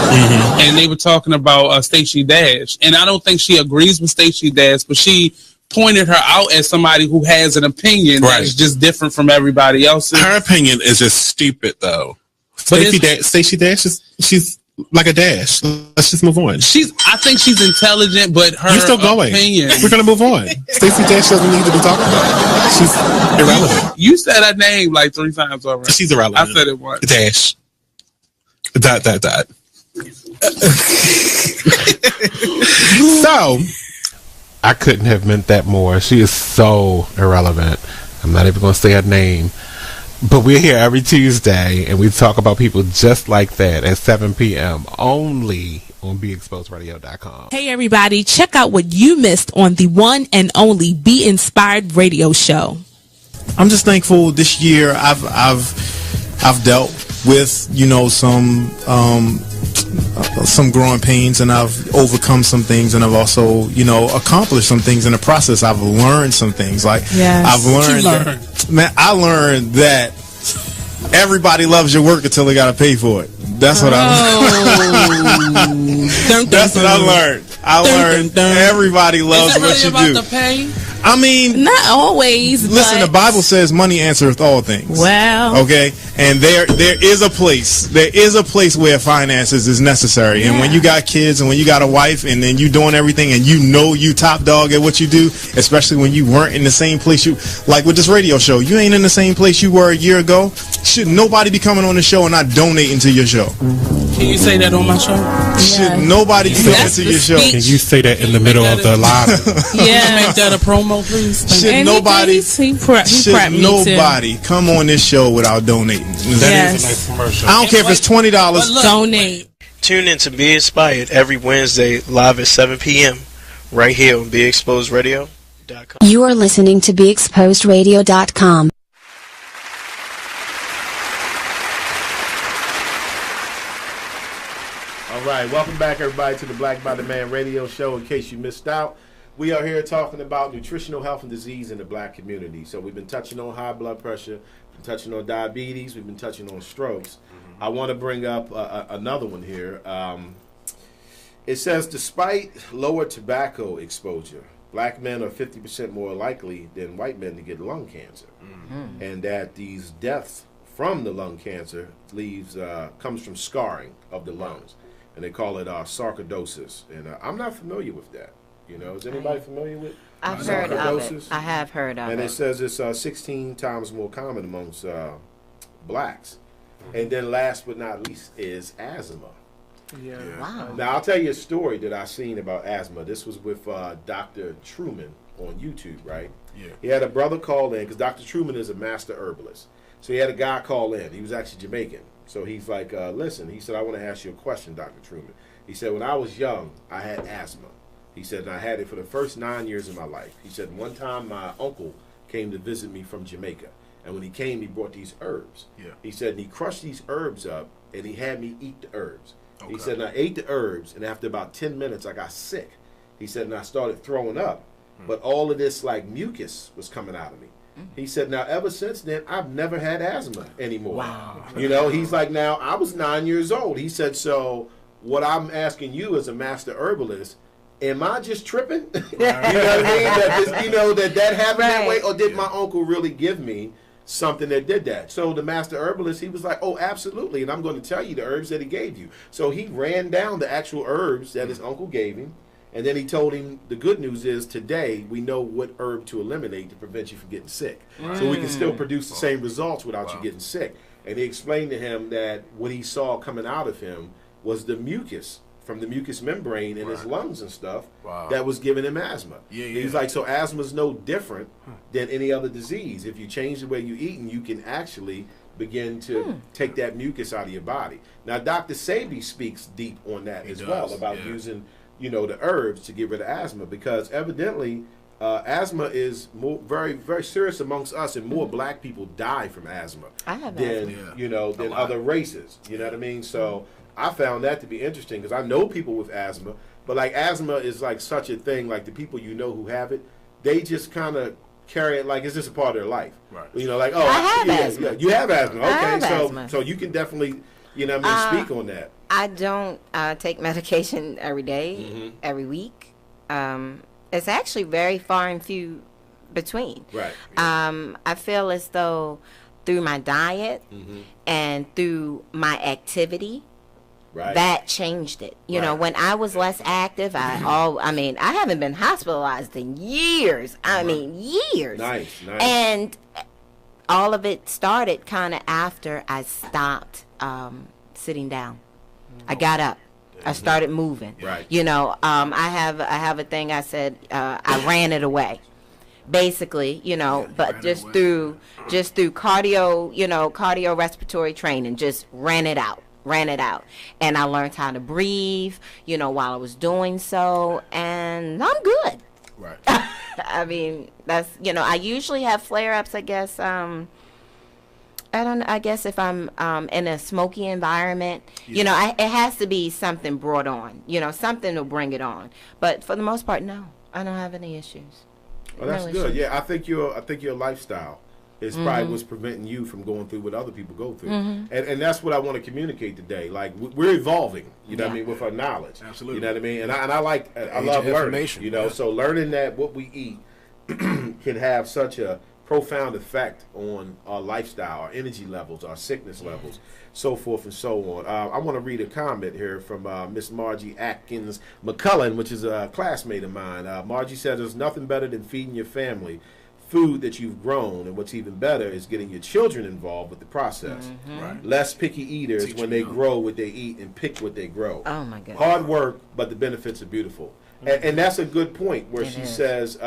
and they were talking about Stacey Dash, and I don't think she agrees with Stacey Dash, but she pointed her out as somebody who has an opinion that's just different from everybody else's. Her opinion is just stupid, though. Stacey Dash she's like a Dash. Let's just move on. I think she's intelligent, but her You're still going. opinion. We're gonna move on. Stacey Dash doesn't need to be talked about. She's irrelevant. You said her name like 3 times already. She's irrelevant. I said it once. Dash. ... So, I couldn't have meant that more. She is so irrelevant. I'm not even going to say her name. But we're here every Tuesday, and we talk about people just like that at 7 p.m. only on BeExposedRadio.com. Hey, everybody. Check out what you missed on the one and only Be Inspired radio show. I'm just thankful this year I've dealt with, some growing pains, and I've overcome some things, and I've also, accomplished some things in the process. I've learned some things. I learned that everybody loves your work until they got to pay for it. That's what That's what I learned. I learned everybody loves what you do. I mean, not always. Listen, the Bible says money answereth all things. Well, okay, and there is a place. There is a place where finances is necessary. And when you got kids and when you got a wife and then you doing everything and you know you top dog at what you do, especially when you weren't in the same place you like with this radio show. You ain't in the same place you were a year ago. Should nobody be coming on the show and not donating to your show? Can you say that on my show? Should nobody be coming to your show? Can you say that in the middle of the live? Yeah, make that a promo, please. Should nobody come on this show without donating? That is a nice commercial. I don't care if it's $20. Donate. Tune in to Be Inspired every Wednesday live at 7 p.m. right here on BeExposedRadio.com. You are listening to BeExposedRadio.com. All right, welcome back, everybody, to the Black Body Man Radio Show. In case you missed out, we are here talking about nutritional health and disease in the black community. So we've been touching on high blood pressure, been touching on diabetes, we've been touching on strokes. I want to bring up another one here. It says, despite lower tobacco exposure, black men are 50% more likely than white men to get lung cancer. And that these deaths from the lung cancer comes from scarring of the lungs. And they call it sarcoidosis. And I'm not familiar with that. You know, is anybody familiar with I've heard of it. I have heard of it. And it says it's 16 times more common amongst blacks. And then last but not least is asthma. Yeah. Wow. Now, I'll tell you a story that I seen about asthma. This was with Dr. Truman on YouTube, right? Yeah. He had a brother call in, because Dr. Truman is a master herbalist. So he had a guy call in. He was actually Jamaican. So he's like, listen, he said, I want to ask you a question, Dr. Truman. He said, when I was young, I had asthma. He said, and I had it for the first 9 years of my life. He said, one time my uncle came to visit me from Jamaica. And when he came, he brought these herbs. Yeah. He said, and he crushed these herbs up, and he had me eat the herbs. Okay. He said, and I ate the herbs, and after about 10 minutes, I got sick. He said, and I started throwing up. But all of this, like, mucus was coming out of me. He said, now, ever since then, I've never had asthma anymore. Wow. You know, he's like, now, I was 9 years old. He said, so what I'm asking you as a master herbalist, am I just tripping? You know what I mean? That happened that way? Or did my uncle really give me something that did that? So the master herbalist, he was like, oh, absolutely. And I'm going to tell you the herbs that he gave you. So he ran down the actual herbs that his uncle gave him. And then he told him, the good news is today we know what herb to eliminate to prevent you from getting sick. So we can still produce the same results without you getting sick. And he explained to him that what he saw coming out of him was the mucus from the mucous membrane in his lungs and stuff that was giving him asthma. He's like, so asthma's no different than any other disease. If you change the way you eat, and you can actually begin to take that mucus out of your body. Now, Dr. Sebi speaks deep on that as well, about using the herbs to get rid of asthma, because evidently asthma is very, very serious amongst us, and more black people die from asthma than other races. You know what I mean? So I found that to be interesting, because I know people with asthma, but like asthma is like such a thing, like the people who have it, they just kind of carry it like it's just a part of their life. Right. Like, oh, I have asthma. Yeah, you have asthma. Okay, I have asthma. So you can definitely, speak on that. I don't take medication every day, every week. It's actually very far and few between. Right. I feel as though through my diet and through my activity, that changed it. You know, when I was less active, I haven't been hospitalized in years. Years. Nice. And all of it started kind of after I stopped sitting down. I got up. I started moving. Right. I have a thing I said, I ran it away. Basically, but just through cardio respiratory training, just ran it out. And I learned how to breathe, while I was doing so, and I'm good. Right. That's, I usually have flare-ups, I guess. I guess if I'm in a smoky environment, it has to be something brought on, something will bring it on. But for the most part, no, I don't have any issues. Well, that's good. Yeah, I think your lifestyle is probably what's preventing you from going through what other people go through. And that's what I want to communicate today. Like, we're evolving, what I mean, with our knowledge. Absolutely. You know what I mean? And I love learning, so learning that what we eat can have such a profound effect on our lifestyle, our energy levels, our sickness levels, so forth and so on. I want to read a comment here from Miss Margie Atkins McCullen, which is a classmate of mine. Margie says there's nothing better than feeding your family food that you've grown, and what's even better is getting your children involved with the process. Right. Less picky eaters when they grow what they eat and pick what they grow. Oh my goodness. Hard work, but the benefits are beautiful. And that's a good point where she says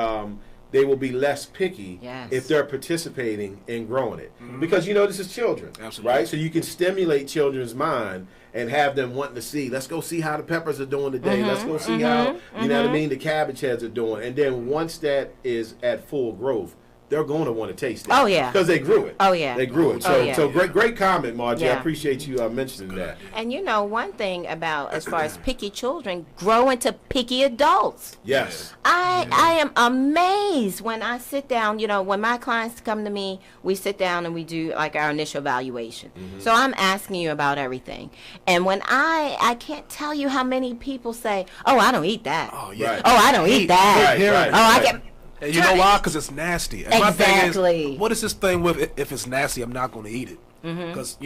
they will be less picky if they're participating in growing it. Because, this is children, right? So you can stimulate children's mind and have them wanting to see, let's go see how the peppers are doing today. Let's go see how, you know what I mean, the cabbage heads are doing. And then once that is at full growth, they're going to want to taste it. Oh, yeah. Because they grew it. Oh, yeah. They grew it. So, so great comment, Margie. Yeah. I appreciate you mentioning that. And one thing about as far as picky children grow into picky adults. Yes. I am amazed when I sit down, when my clients come to me, we sit down and we do like our initial evaluation. So I'm asking you about everything. And when I can't tell you how many people say, oh, I don't eat that. Oh, yeah. Right. Oh, I don't eat that. Right. I get... And you know why? Because it's nasty. And exactly. my thing is, what is this thing with if it's nasty, I'm not going to eat it? Because,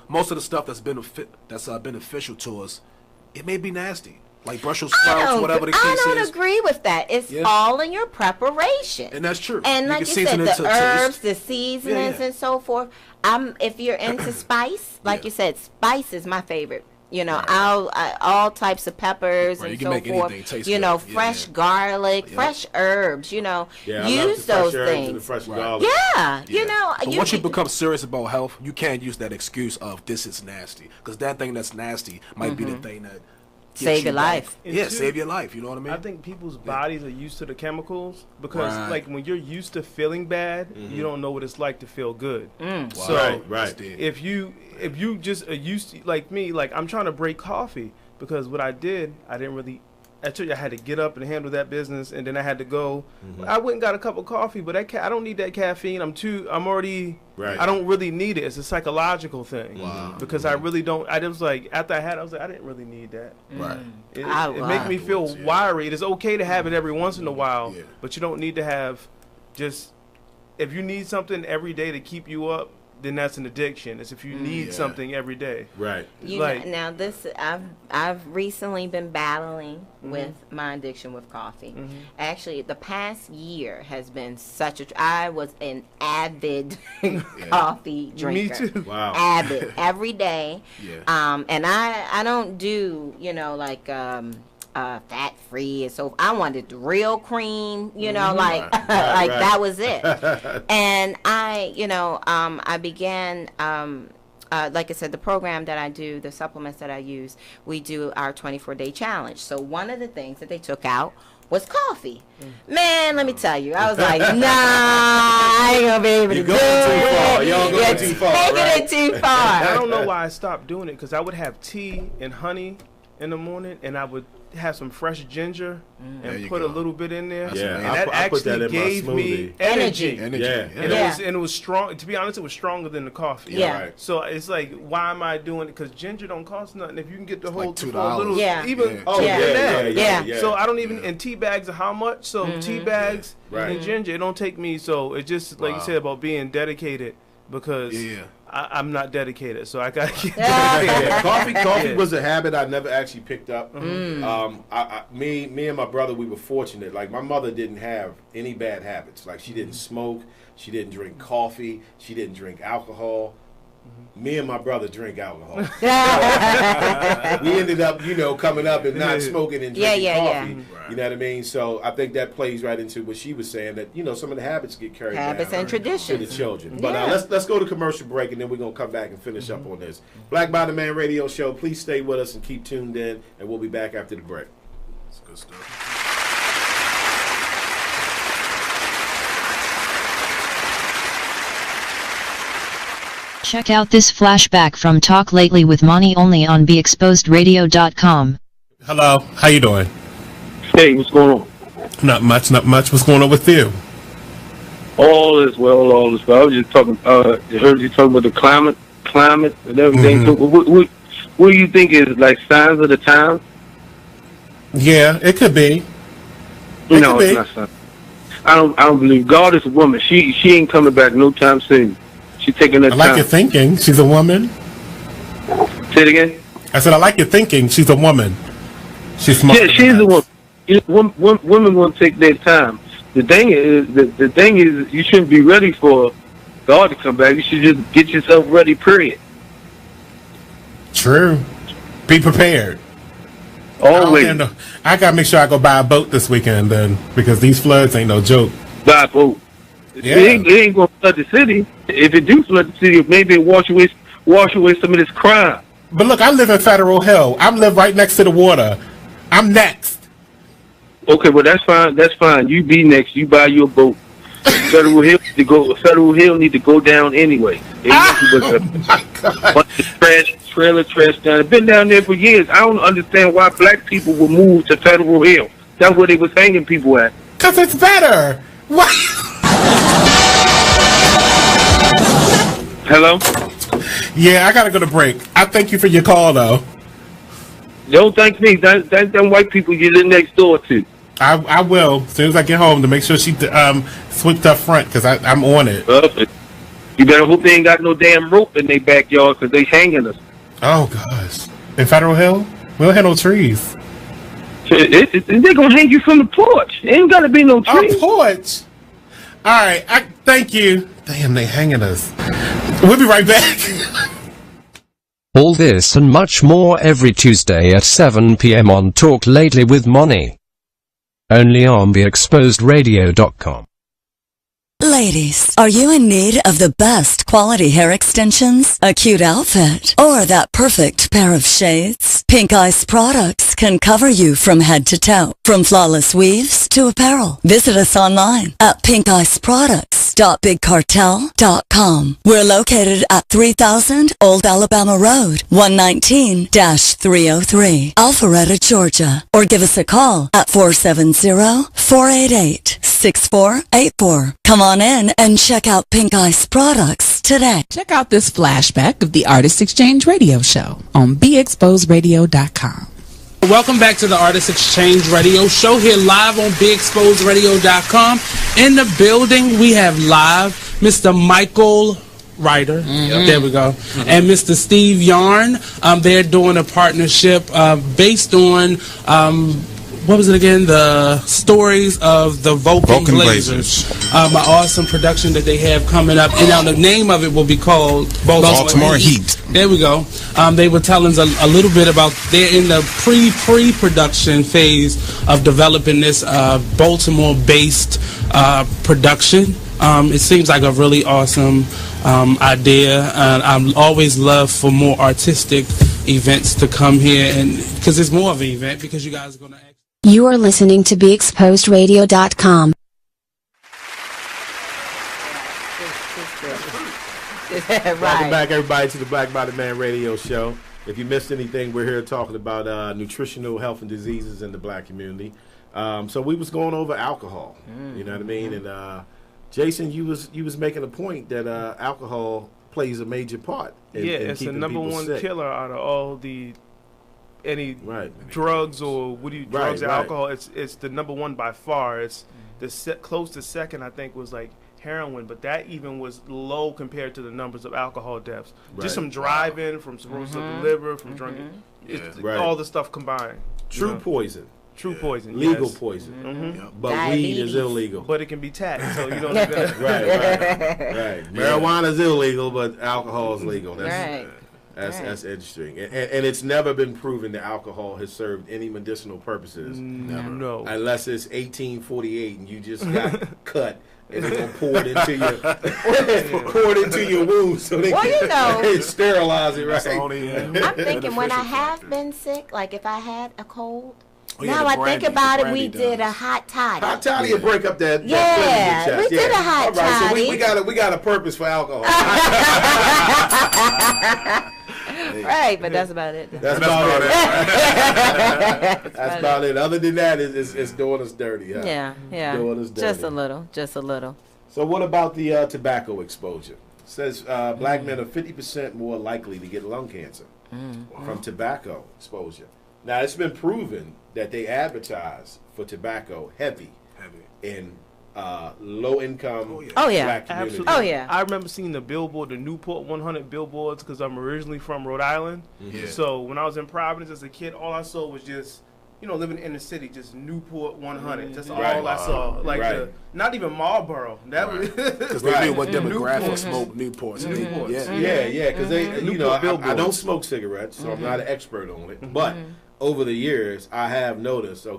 most of the stuff that's beneficial to us, it may be nasty. Like Brussels sprouts, whatever the case is. I don't agree with that. It's all in your preparation. And that's true. And like you said, the herbs, the seasonings, and so forth. If you're into spice, like you said, spice is my favorite. All types of peppers and so forth. Fresh garlic, fresh herbs. Use those things. But once you become serious about health, you can't use that excuse of this is nasty, because that thing that's nasty might be the thing that save your life. Yeah, save your life. You know what I mean? I think people's bodies are used to the chemicals because, like, when you're used to feeling bad, you don't know what it's like to feel good. So, if you just are used to, like me, like I'm trying to break coffee because what I did, I told you I had to get up and handle that business, and then I had to go. I went and got a cup of coffee, but I don't need that caffeine. I'm already. I don't really need it. It's a psychological thing. Because I really don't. I just like after I had it, I was like, I didn't really need that. It made me feel wiry. It's okay to have it every once in a while, but you don't need to have just. If you need something every day to keep you up, then that's an addiction. It's if you need something every day. Right. Now this I've recently been battling with my addiction with coffee. Actually, the past year has been I was an avid coffee drinker. Me too. Wow. Avid every day. And I don't do fat free, and so I wanted the real cream, that was it. And I began, like I said, the program that I do, the supplements that I use, we do our 24-day challenge. So one of the things that they took out was coffee. Man, let me tell you, I was like, nah, I ain't gonna be able to do it. You're going too far. Taking it too far. I don't know why I stopped doing it, because I would have tea and honey in the morning, and I would have some fresh ginger and put a little bit in there. And that actually gave me energy. And it was strong. To be honest, it was stronger than the coffee. So it's like, why am I doing it? Because ginger don't cost nothing. If you can get the whole $2, So I don't even. And tea bags are how much? So tea bags and ginger, it don't take me. So it's just like you said about being dedicated, because I'm not dedicated, so I gotta get dedicated. Coffee was a habit I never actually picked up. Me and my brother, we were fortunate. Like, my mother didn't have any bad habits. Like, she didn't smoke, she didn't drink coffee, she didn't drink alcohol. Me and my brother drink alcohol. We ended up, coming up and not smoking and drinking coffee. You know what I mean? So I think that plays right into what she was saying, that some of the habits get carried down and traditions to the children. But let's go to commercial break, and then we're gonna come back and finish up on this Black Bottom Man Radio Show. Please stay with us and keep tuned in, and we'll be back after the break. That's good stuff. Check out this flashback from Talk Lately with Monty only on BeExposedRadio.com. Hello, how you doing? Hey, what's going on? Not much. What's going on with you? All is well. I was just talking. I heard you talking about the climate and everything. So what do you think is like signs of the time? Yeah, it could be. It's not signs. I don't believe God is a woman. She ain't coming back no time soon. She's taking her time. I like your thinking. She's a woman. Say it again. I said I like your thinking. She's a woman. She's smart. Yeah, she's a woman. Women will take their time. The thing is, you shouldn't be ready for God to come back. You should just get yourself ready. Period. True. Be prepared. Always. I gotta make sure I go buy a boat this weekend then, because these floods ain't no joke. Buy a boat. Yeah. It ain't gonna flood the city. If it do flood the city, maybe it wash away some of this crime. But look, I live in Federal Hill. I live right next to the water. I'm next. Okay, well that's fine. That's fine. You be next. You buy your boat. Federal Hill need to go down anyway. Bunch of trailer trash down. It's been down there for years. I don't understand why black people would move to Federal Hill. That's where they was hanging people at. Cause it's better. What? Hello? Yeah, I gotta go to break. I thank you for your call though. Don't thank me. Thank them white people you live next door to. I will as soon as I get home to make sure she sweeps up front because I'm on it. You better hope they ain't got no damn rope in their backyard because they hanging us. Oh gosh, in Federal Hill, we don't have no trees. They're gonna hang you from the porch. There ain't gotta be no tree. A porch. All right, I thank you. Damn, they hanging us. We'll be right back. All this and much more every Tuesday at 7 p.m. on Talk Lately with Money. Only on BeExposedRadio.com. Ladies, are you in need of the best quality hair extensions, a cute outfit, or that perfect pair of shades? Pink Ice Products can cover you from head to toe, from flawless weaves to apparel. Visit us online at pinkiceproducts.bigcartel.com. We're located at 3000 Old Alabama Road, 119-303, Alpharetta, Georgia. Or give us a call at 470-488-6484. Come on in and check out Pink Ice Products today. Check out this flashback of the Artist Exchange Radio Show on BeExposedRadio.com. Welcome back to the Artist Exchange Radio Show here live on BeExposedRadio.com. In the building, we have live Mr. Michael Ryder. There we go. And Mr. Steve Yarn. They're doing a partnership based on what was it again? The stories of the Vulcan Blazers. An awesome production that they have coming up. And now the name of it will be called Baltimore Heat. There we go. They were telling us a little bit about, they're in the pre-production phase of developing this Baltimore-based production. It seems like a really awesome idea. I always love for more artistic events to come here, and because it's more of an event because you guys are going to... You are listening to BeExposedRadio.com. Welcome back, everybody, to the Black Body Man Radio Show. If you missed anything, we're here talking about nutritional health and diseases in the black community. So we was going over alcohol. You know what I mean? And Jason, you was making a point that alcohol plays a major part. It's the number one killer out of all any drugs or drugs or alcohol. It's the number one by far. It's close to second, I think, was like heroin, but that even was low compared to the numbers of alcohol deaths. Just from driving, from cirrhosis of the liver, from drinking, all the stuff combined. True poison. True poison. Legal poison. But weed is illegal. But it can be taxed, so you don't. Right. Marijuana is illegal, but alcohol is legal. That's interesting, and it's never been proven that alcohol has served any medicinal purposes. No, unless it's 1848 and you just got cut and they're gonna pour it into your wounds so they can sterilize it. Right. I'm thinking when I have been sick, like if I had a cold. Now I think about it, we did a hot toddy. Hot toddy will break up that. Yeah, we did a hot toddy. So we got a purpose for alcohol. Right, but that's about it. That's about it. Other than that, it's doing us dirty. Huh? Yeah. Doing us dirty. Just a little. So what about the tobacco exposure? It says black men are 50% more likely to get lung cancer from tobacco exposure. Now, it's been proven that they advertise for tobacco heavy in low income Oh, yeah. black community. Absolutely. Oh, yeah. I remember seeing the billboard, the Newport 100 billboards, because I'm originally from Rhode Island. Yeah. So when I was in Providence as a kid, all I saw was just, living in the city, just Newport 100. That's all I saw. Like, not even Marlboro. That was because they knew what demographic smoked Newports. Yeah, because they, I don't smoke cigarettes, so I'm not an expert on it. But over the years, I have noticed, so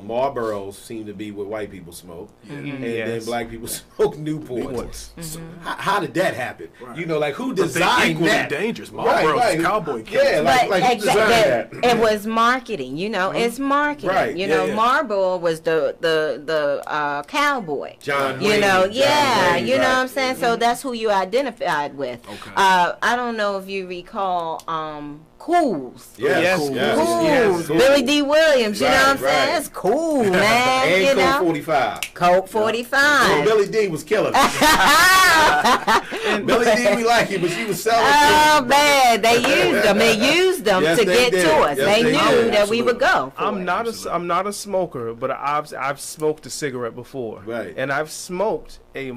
Marlboros seem to be what white people smoke, and then black people smoke Newports. So how did that happen? Right. Who designed that? Dangerous. Marlboros, cowboy killers. Who designed that? It was marketing. It's marketing. Right. Marlboro was the cowboy. John Wayne. You know what I'm saying? So that's who you identified with. Okay. I don't know if you recall. Cools. Yes. Cools. Billy D. Williams. You know what I'm saying? It's cool, man. And Coke 45. Coke 45. Billy D was killing. Billy D, we like you, but she was selling. Oh man, they used them. They used them to get to us. They knew that we would go. I'm not a smoker, but I've smoked a cigarette before. Right. And I've smoked a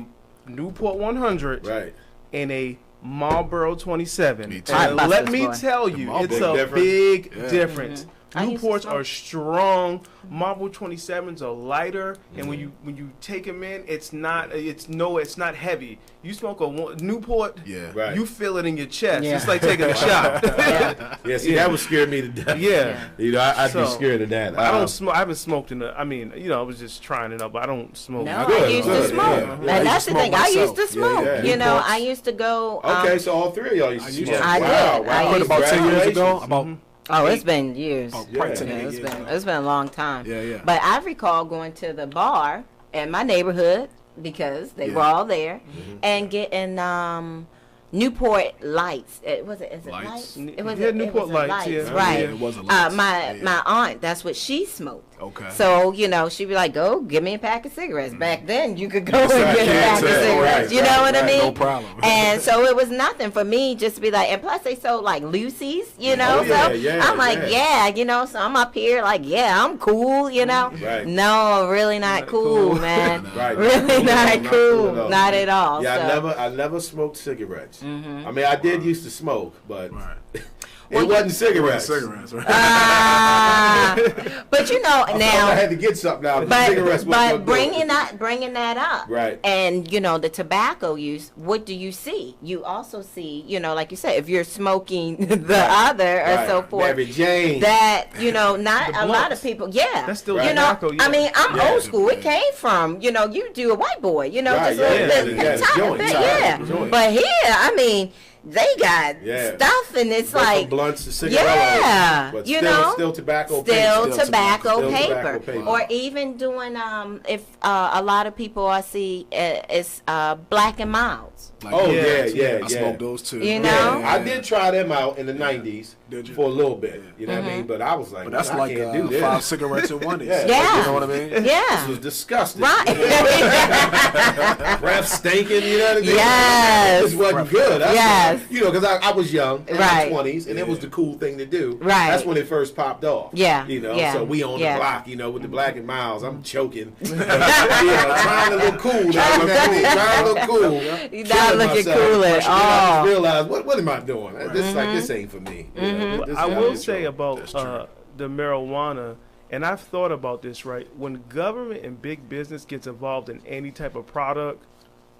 Newport 100. Right. And a Marlboro 27. Me too. And let me tell you, it's a big difference. Newports are strong. Marlboro 27s are lighter, and when you take them in, it's not heavy. You smoke a Newport, you feel it in your chest. It's like taking a shot. See, that would scare me to death. Yeah. I'd be scared of that. I don't smoke. I haven't smoked I was just trying it out, but I don't smoke. No, I used to smoke. And that's the thing. I used to smoke. I used to go. Okay, so all three of y'all used to smoke. I did. I heard about 10 years ago. It's been years. It's been a long time. Yeah. But I recall going to the bar in my neighborhood because they were all there and getting Newport Lights. Is it Lights? It was Newport Lights. Right. Yeah, it was a Lights. My aunt, that's what she smoked. Okay. So, she'd be like, go give me a pack of cigarettes. Back then, you could go and get a pack of cigarettes. You know what I mean? No problem. And so it was nothing for me just to be like, and plus they sold like Lucy's, I'm like, so I'm up here like, I'm cool, Right. No, really not cool, man. Right. Really not cool. Not at all. Yeah, I never smoked cigarettes. I mean, I did used to smoke, but Well, it wasn't cigarettes. Right? But you know, now I had to get something out of the cigarettes. But bringing that up, right? And you know, the tobacco use. What do you see? You also see, you know, like you said, if you're smoking the other or so forth, Mary Jane. that you know, not a lot of people. Yeah, that's still you know. tobacco. Yeah. I mean, I'm old school. It came from you know, you do a white boy, you know, just a little bit, joint. But here, I mean. They got stuff, and it's like blunts, cigarillos, but you know, still tobacco, tobacco paper, or even doing if a lot of people I see it's Black and Milds. I smoked those too. You know, I did try them out in the '90s for a little bit. You know what I mean? But I was like, but that's like can't do this. 5 cigarettes in one. You know what I mean? Yeah, this was disgusting. Right. Breath stinking. You know what I mean? Yes, this wasn't good. Yes. You know, because I was young in my 20s, and it was the cool thing to do. Right. That's when it first popped off. Yeah. You know, yeah. so we on the block, you know, with the Black and Milds. I'm choking. Trying to look cool. Trying to look cool. You're not looking cool at all. I realized, what am I doing? This ain't for me. You know, I will say about the marijuana, and I've thought about this, right? When government and big business gets involved in any type of product,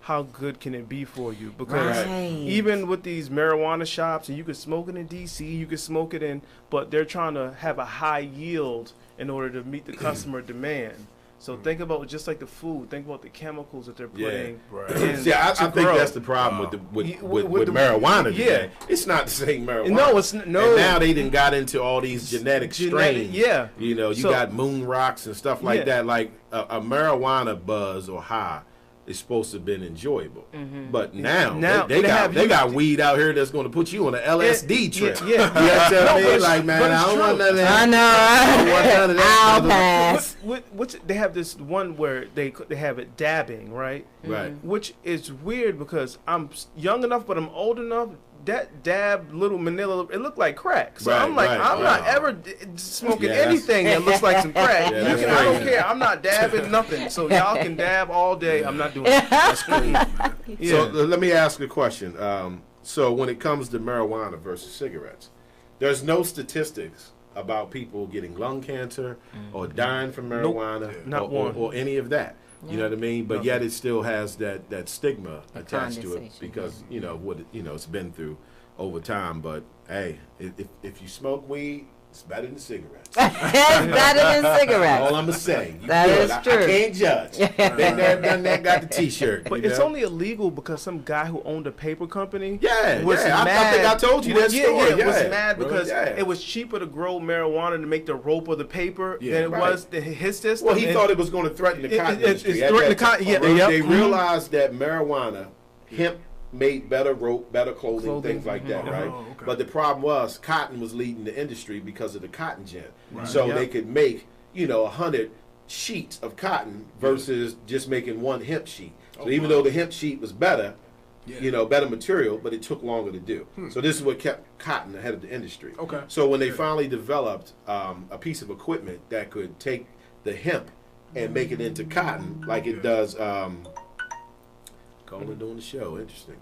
how good can it be for you? Because even with these marijuana shops, and you can smoke it in D.C., you can smoke it in, but they're trying to have a high yield in order to meet the customer demand. So think about just like the food. Think about the chemicals that they're putting. In See, I think that's the problem with the marijuana today. It's not the same marijuana. No, it's no. And now they done got into all these genetic strains. Yeah, you know, you got moon rocks and stuff like that. Like a marijuana buzz or high is supposed to have been enjoyable, but now they got weed out here that's going to put you on an LSD trip. You know what I mean? Like, man, I don't want none of that. I know. I'll pass. Which they have this one where they have it dabbing, right? Right. Which is weird because I'm young enough, but I'm old enough that dab little Manila, it looked like crack. So Right, I'm like, right, I'm not ever smoking anything that looks like some crack. Yeah, that's I don't crazy. care. I'm not dabbing nothing. So y'all can dab all day. I'm not doing it. That's crazy, man. Yeah. So let me ask a question. So when it comes to marijuana versus cigarettes, there's no statistics about people getting lung cancer or dying from marijuana Not one. or any of that. You know what I mean? But yet it still has that stigma attached to it because it's been through over time. But hey, if you smoke weed, it's better than cigarettes. It's better than cigarettes. All I'm gonna say. That is true. I can't judge. Been there, done that. Got the T-shirt. But it's only illegal because some guy who owned a paper company was I mad. think I told you that story. Was Yeah. mad because Yeah. it was cheaper to grow marijuana to make the rope or the paper Yeah, than it right. was his system. Well, he And thought it was going to threaten the cotton industry. It's threatening the cotton. Yeah, They realized that marijuana, hemp made better rope, better clothing, things like that, right? okay. But the problem was cotton was leading the industry because of the cotton gin. Right. So Yep. they could make 100 sheets of cotton versus just making one hemp sheet. So even though the hemp sheet was better, better material, but it took longer to do. So this is what kept cotton ahead of the industry. Okay. So when they finally developed a piece of equipment that could take the hemp and make it into cotton, like it does. Calling doing the show, interesting.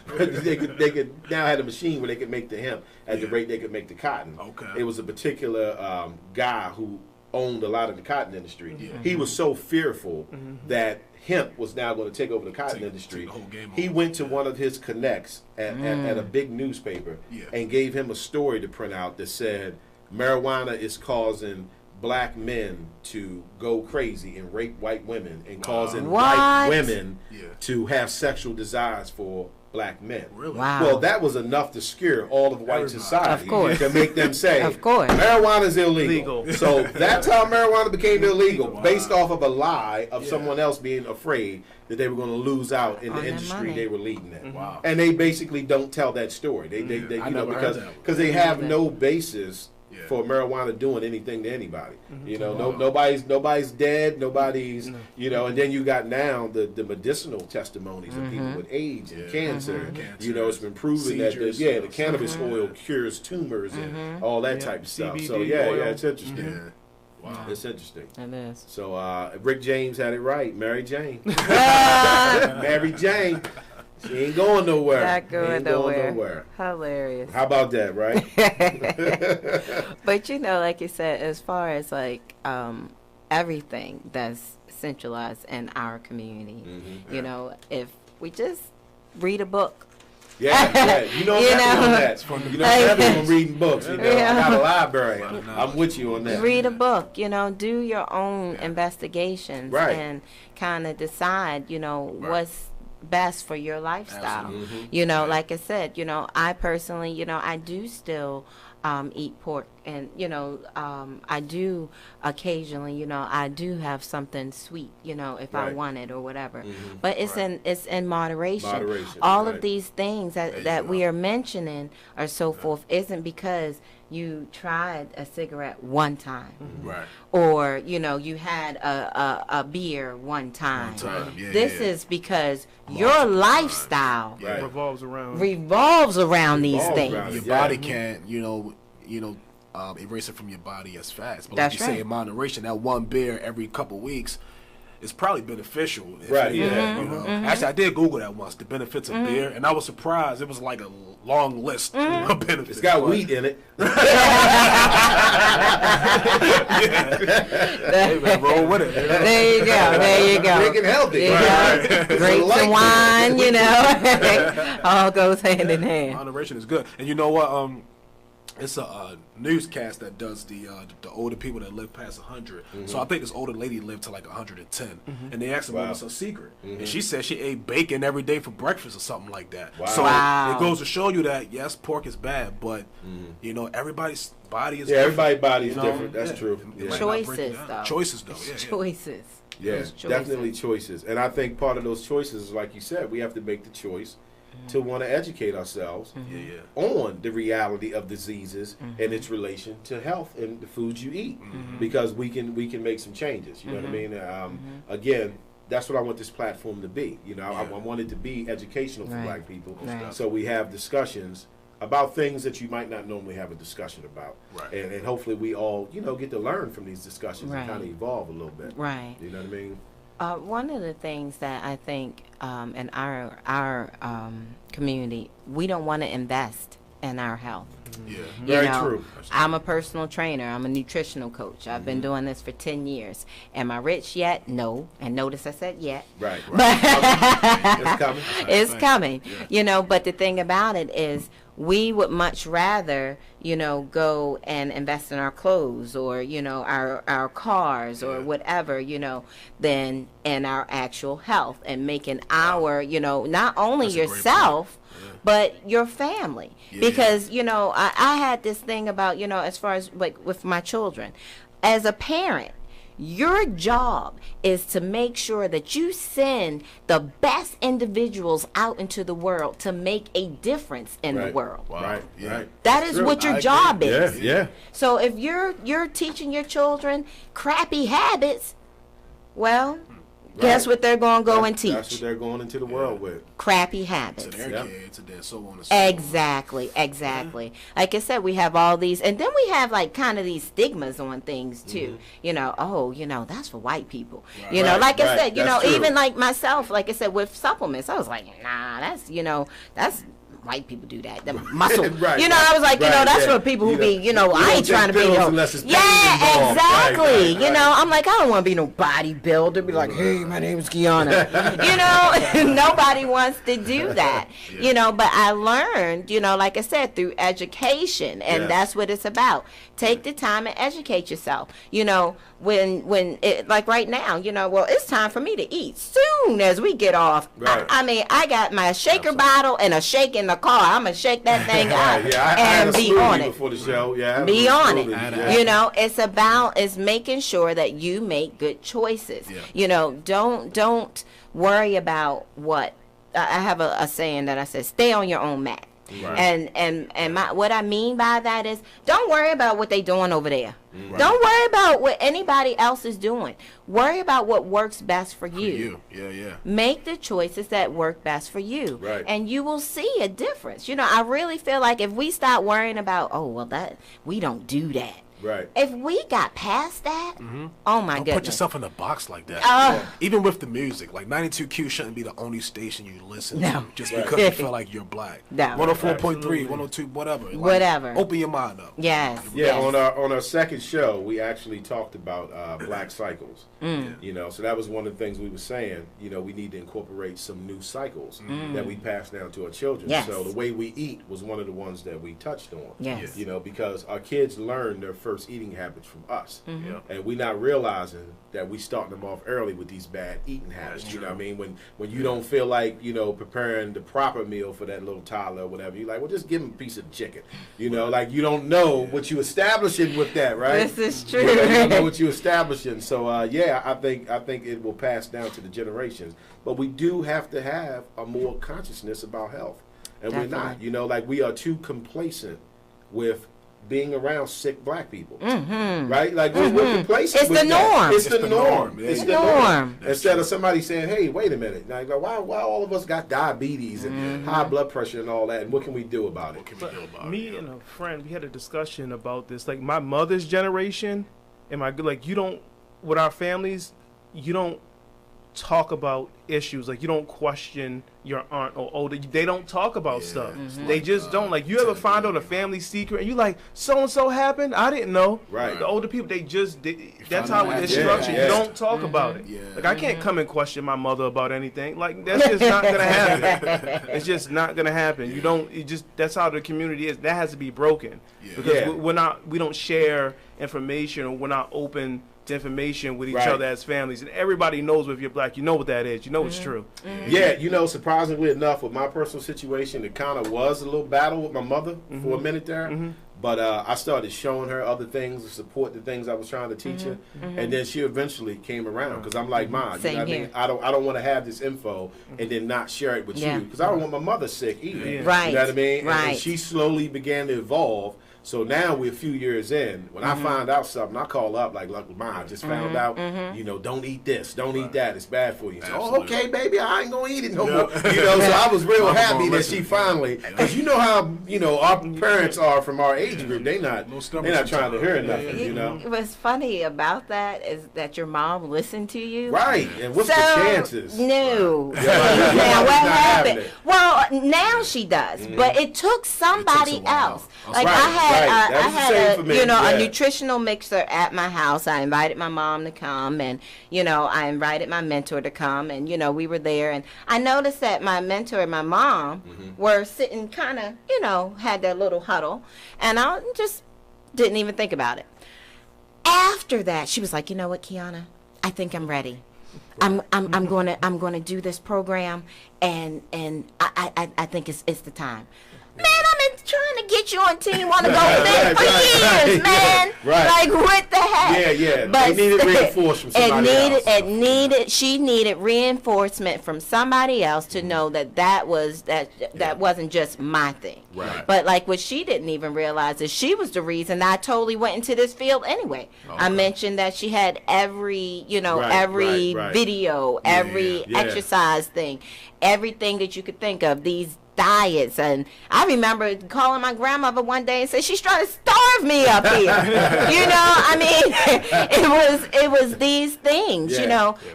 they could now have a machine where they could make the hemp at the rate they could make the cotton. Okay. It was a particular guy who owned a lot of the cotton industry. He was so fearful that hemp was now going to take over the cotton industry. He went to one of his connects at a big newspaper and gave him a story to print out that said marijuana is causing black men to go crazy and rape white women and causing white women to have sexual desires for black men. Really? Wow. Well, that was enough to scare all of white society Of course. to make them say, Of course. marijuana is illegal. So that's how marijuana became illegal, based off of a lie of someone else being afraid that they were going to lose out in the industry they were leading in. Wow. And they basically don't tell that story. They I never heard that. because they have no basis for marijuana doing anything to anybody. Nobody's dead, nobody's and then you got now the medicinal testimonies of people with AIDS and cancer. It's been proven that the cannabis oil cures tumors and all that type of stuff. CBD So oil. it's interesting. Wow. It's interesting. It is. So Rick James had it right. Mary Jane. Mary Jane. She ain't going nowhere. Not going Ain't nowhere. going nowhere. Hilarious. How about that, right? But like you said, as far as like everything that's centralized in our community, if we just read a book. Yeah. You know that. Everyone reading books. I got a library. I'm with you on that. Read a book. Do your own investigations and kind of decide. What's best for your lifestyle. Like I said, I personally, I do still eat pork, and I do occasionally, I do have something sweet, if I want it or whatever. But it's in moderation. All of these things that we are mentioning or so forth isn't because you tried a cigarette one time, or you had a beer one time. This is because your lifestyle revolves around these things. Your body can't, erase it from your body as fast. But That's like you say, in moderation, that one beer every couple weeks is probably beneficial. Actually, I did Google that once, the benefits of beer, and I was surprised. It was like a long list of benefits. It's got wheat in it. Hey, man, roll with it. There you go. Making healthy. Grapes and wine, all goes hand in hand. Moderation is good. And you know what? It's a newscast that does the older people that live past 100. So I think this older lady lived to like 110. And they asked her what was her secret. And she said she ate bacon every day for breakfast or something like that. So it goes to show you that, yes, pork is bad, but, everybody's body is different. Everybody's body is different. That's true. Choices, though. Choices, though. Choices. Yeah, definitely choices. And I think part of those choices is, like you said, we have to make the choice to want to educate ourselves on the reality of diseases and its relation to health and the foods you eat, because we can make some changes. You know what I mean? Again, that's what I want this platform to be. You know, I want it to be educational for black people. So we have discussions about things that you might not normally have a discussion about. And hopefully we all, you know, get to learn from these discussions and kind of evolve a little bit. Right. You know what I mean? One of the things that I think in our community, we don't want to invest in our health. Very true. I'm a personal trainer. I'm a nutritional coach. I've been doing this for 10 years. Am I rich yet? No. And notice I said yet. Right. But it's coming. It's coming. You know, but the thing about it is we would much rather, you know, go and invest in our clothes or, you know, our cars or whatever, you know, than in our actual health and making our, you know, not only yourself, but your family. Because, you know, I had this thing about, you know, as far as like with my children, as a parent, your job is to make sure that you send the best individuals out into the world to make a difference in the world. Right. That is what your job is. Yeah. So if you're teaching your children crappy habits, well, guess what they're going to go and teach? That's what they're going into the world with. Crappy habits. To their kids, and then so on and so on. Exactly. Like I said, we have all these, and then we have like kind of these stigmas on things too. You know, oh, you know, that's for white people. You know, like I said, you know, even like myself, like I said, with supplements, I was like, nah, that's, you know, that's white people do that. The muscle. You know, I was like, you know, that's for people who be, you know, I ain't trying to be no. Yeah, exactly. You know, I'm like, I don't want to be no bodybuilder. Be like, hey, my name is Kiana. You know, nobody wants to do that. You know, but I learned, you know, like I said, through education, and that's what it's about. Take the time and educate yourself. You know, when it, like right now, you know, well, it's time for me to eat soon as we get off. I mean, I got my shaker bottle and a shake in the car. I'm gonna shake that thing out and be on it. Before the show, be on it. You know, it's making sure that you make good choices. You know, don't worry about what. I have a saying that I said, stay on your own mat. And what I mean by that is, don't worry about what they doing over there. Don't worry about what anybody else is doing. Worry about what works best for you. Make the choices that work best for you. And you will see a difference. You know, I really feel like if we stop worrying about, oh, well, that we don't do that. If we got past that, oh my goodness. Put yourself in a box like that. Even with the music, like 92Q shouldn't be the only station you listen to just because you feel like you're black. 104.3, 102, whatever. Like, open your mind up. On our second show, we actually talked about black cycles. You know, so that was one of the things we were saying. You know, we need to incorporate some new cycles that we pass down to our children. So the way we eat was one of the ones that we touched on. You know, because our kids learn their first eating habits from us, and we're not realizing that we starting them off early with these bad eating habits. You know what I mean? When you don't feel like, you know, preparing the proper meal for that little toddler or whatever, you're like, well, just give him a piece of chicken. You know, like you don't know what you establishing with that, right? This is true. You don't know what you establishing. So I think it will pass down to the generations. But we do have to have a more consciousness about health, and we're not. You know, like we are too complacent with being around sick black people, right? Like we're complacent. It's the norm. It's the norm. It's the norm. Instead of somebody saying, "Hey, wait a minute, now, why all of us got diabetes and high blood pressure and all that, and what can we do about it?" Me and a friend, we had a discussion about this. Like my mother's generation, and with our families, you don't talk about issues. Like you don't question your aunt or older. They don't talk about stuff. They just don't. Like you ever find out a family secret and you like, so and so happened? I didn't know. Right. The older people, that's how it's structured. You don't talk about it. Like I can't come and question my mother about anything. Like that's just not gonna happen. It's just not gonna happen. That's how the community is. That has to be broken because we don't share information, or we're not open to information with each other as families, and everybody knows if you're black, you know what that is, you know it's true. Yeah, you know, surprisingly enough, with my personal situation, it kind of was a little battle with my mother for a minute there, but I started showing her other things to support the things I was trying to teach her, and then she eventually came around, because I'm like, Mom, you know what I mean? I don't want to have this info and then not share it with you, because I don't want my mother sick either. You know what I mean? And she slowly began to evolve So now we're a few years in. When I find out something, I call up like, look, Ma, I just found out, don't eat this, don't eat that. It's bad for you. So, oh, okay, baby, I ain't gonna eat it no more. So I was real happy that she finally, because you know how our parents are from our age group. They're not trying to hear nothing. What's funny about that is that your mom listened to you. Right, and what's the chances? No. Now what happened? Well, now she does, but it took somebody else. Like I had a nutritional mixer at my house. I invited my mom to come, and I invited my mentor to come, and we were there, and I noticed that my mentor and my mom were sitting kind of had their little huddle, and I just didn't even think about it. After that, she was like, you know what, Kiana, I think I'm ready. I'm going to do this program, and I think it's the time. Man, I've been trying to get you on Team Wanna Go Fit for years, man. Right. Like, what the heck? Yeah. But they needed reinforcement from somebody else. She needed reinforcement from somebody else to know that wasn't just my thing. Right. But like what she didn't even realize is she was the reason I totally went into this field anyway. Okay. I mentioned that she had every video, every exercise thing, everything that you could think of, these diets. And I remember calling my grandmother one day and said, she's trying to starve me up here. I mean, it was these things,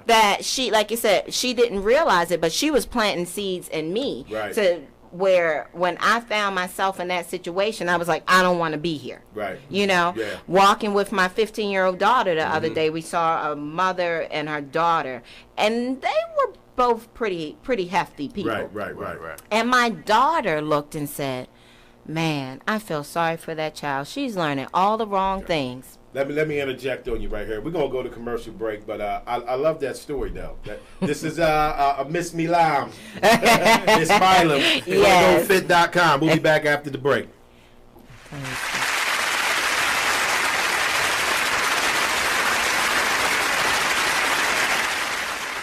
that she, like you said, she didn't realize it, but she was planting seeds in me to where when I found myself in that situation, I was like, I don't want to be here. Right. Walking with my 15-year-old daughter the other day, we saw a mother and her daughter, and they were both pretty hefty people. Right. And my daughter looked and said, man, I feel sorry for that child. She's learning all the wrong things. Let me interject on you right here. We're going to go to commercial break, but I love that story, though. This is Miss Milam. Miss Milam. Yes. GoFit.com. We'll be back after the break.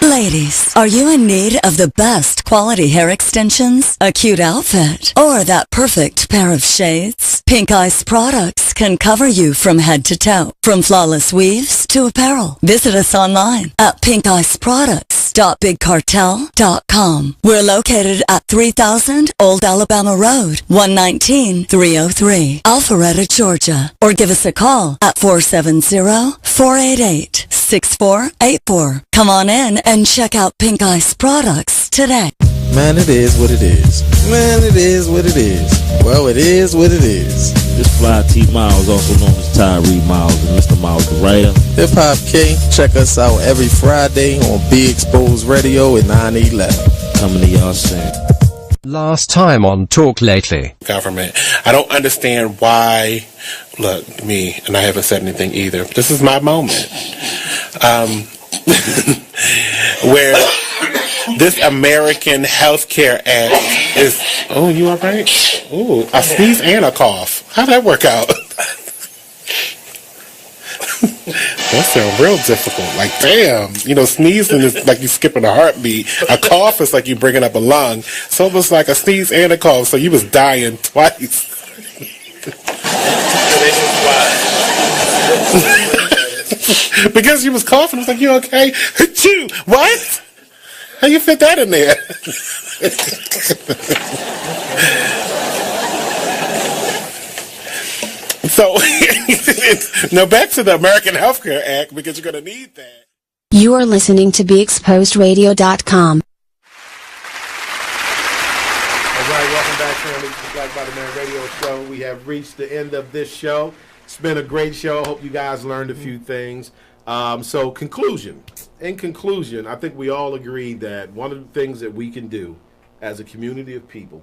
Ladies, are you in need of the best quality hair extensions, a cute outfit, or that perfect pair of shades? Pink Ice products can cover you from head to toe, from flawless weaves to apparel. Visit us online at pinkiceproducts.bigcartel.com. We're located at 3000 Old Alabama Road, 119-303, Alpharetta, Georgia. Or give us a call at 470-488-6484. Come on in and check out Pink Ice products today. Man, it is what it is. Man, it is what it is. Well, it is what it is. This Fly T Miles, also known as Tyree Miles, and Mr. Miles the writer. Hip Hop K, check us out every Friday on Be Exposed Radio at 9/11. Coming to y'all soon. Last time on Talk Lately. Government. I don't understand why. Look, me, and I haven't said anything either. This is my moment. Where this American Healthcare Act is. Oh, you all right? Ooh, a sneeze and a cough. How'd that work out? That sounds real difficult. Like, damn, sneezing is like you skipping a heartbeat. A cough is like you bringing up a lung. So it was like a sneeze and a cough. So you was dying twice. Because you was coughing, I was like, you okay? Achoo! What? How you fit that in there? So, now back to the American Healthcare Act, because you're going to need that. You are listening to BeExposedRadio.com. All right, welcome back to the Black Body Man Radio Show. We have reached the end of this show. It's been a great show. I hope you guys learned a few things. So, conclusion. In conclusion, I think we all agree that one of the things that we can do as a community of people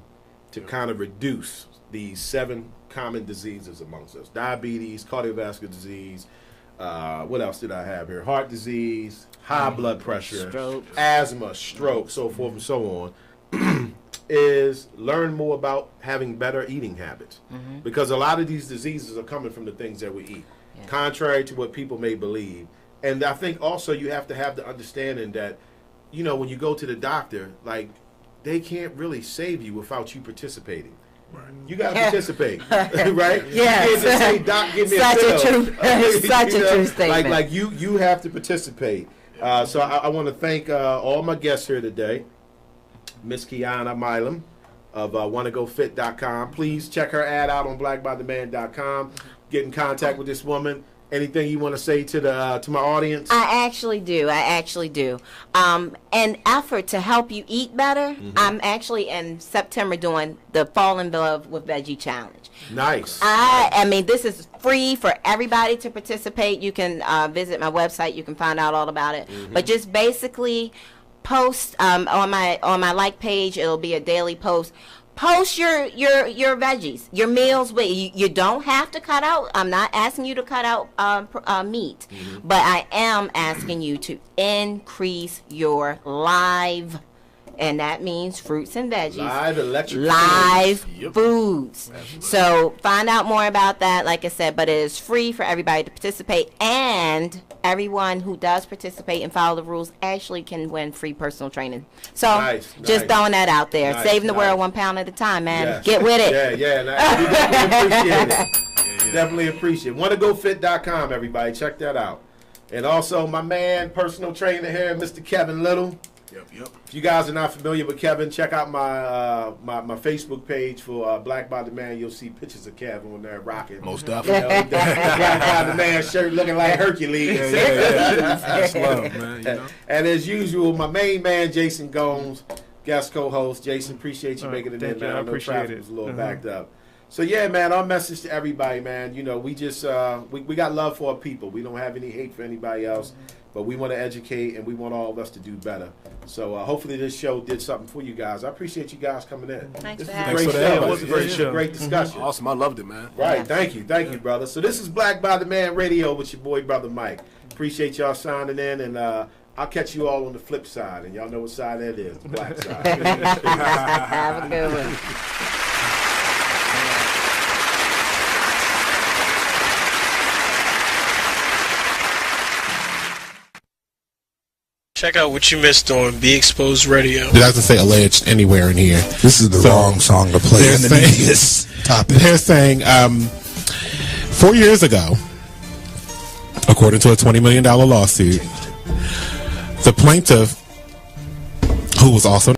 to kind of reduce these 7 common diseases amongst us: diabetes, cardiovascular disease, what else did I have here? Heart disease, high blood pressure, asthma, stroke, so forth and so on, is learn more about having better eating habits. Because a lot of these diseases are coming from the things that we eat, contrary to what people may believe. And I think also you have to have the understanding that, when you go to the doctor, like, they can't really save you without you participating. You got to participate, right? Yes. You can't just say, Doc, give me Such a true, such a true statement. Like you have to participate. So I want to thank all my guests here today. Miss Kiana Milam of wannagofit.com. Please check her ad out on blackbytheman.com. Get in contact with this woman. Anything you want to say to my audience? I actually do. An effort to help you eat better. I'm actually in September doing the Fall in Love with Veggie Challenge. Nice. I mean, this is free for everybody to participate. You can visit my website. You can find out all about it. But just basically post on my like page. It'll be a daily post. Post your veggies, your meals. You don't have to cut out. I'm not asking you to cut out meat, but I am asking you to increase your live, and that means fruits and veggies. Live foods. So find out more about that. Like I said, but it is free for everybody to participate, and everyone who does participate and follow the rules actually can win free personal training. So just throwing that out there. Saving the world 1 pound at a time, man. Yes. Get with it. Yeah. We definitely appreciate it. Definitely appreciate it. Wannagofit.com, everybody. Check that out. And also my man, personal trainer here, Mr. Kevin Little. Yep. If you guys are not familiar with Kevin, check out my my Facebook page for Black by the Man. You'll see pictures of Kevin when they're rocking. Most definitely. Black by the Man shirt looking like Hercules. That's love, man. And as usual, my main man, Jason Gomes, guest co-host. Jason, appreciate you making it in, man. I know traffic was a little backed up. So yeah, man, our message to everybody, man, we just we got love for our people. We don't have any hate for anybody else. But we want to educate, and we want all of us to do better. So hopefully this show did something for you guys. I appreciate you guys coming in. Thanks this for is a having great me. show. It was a great show. Great discussion. Awesome. I loved it, man. Right. Thank you, brother. So this is Black by the Man Radio with your boy, Brother Mike. Appreciate y'all signing in, and I'll catch you all on the flip side, and y'all know what side that is, the black side. Have a good one. Check out what you missed on Be Exposed Radio. It doesn't say alleged anywhere in here. This is the wrong song to play underneath this topic. They're saying 4 years ago, according to a $20 million lawsuit, the plaintiff, who was also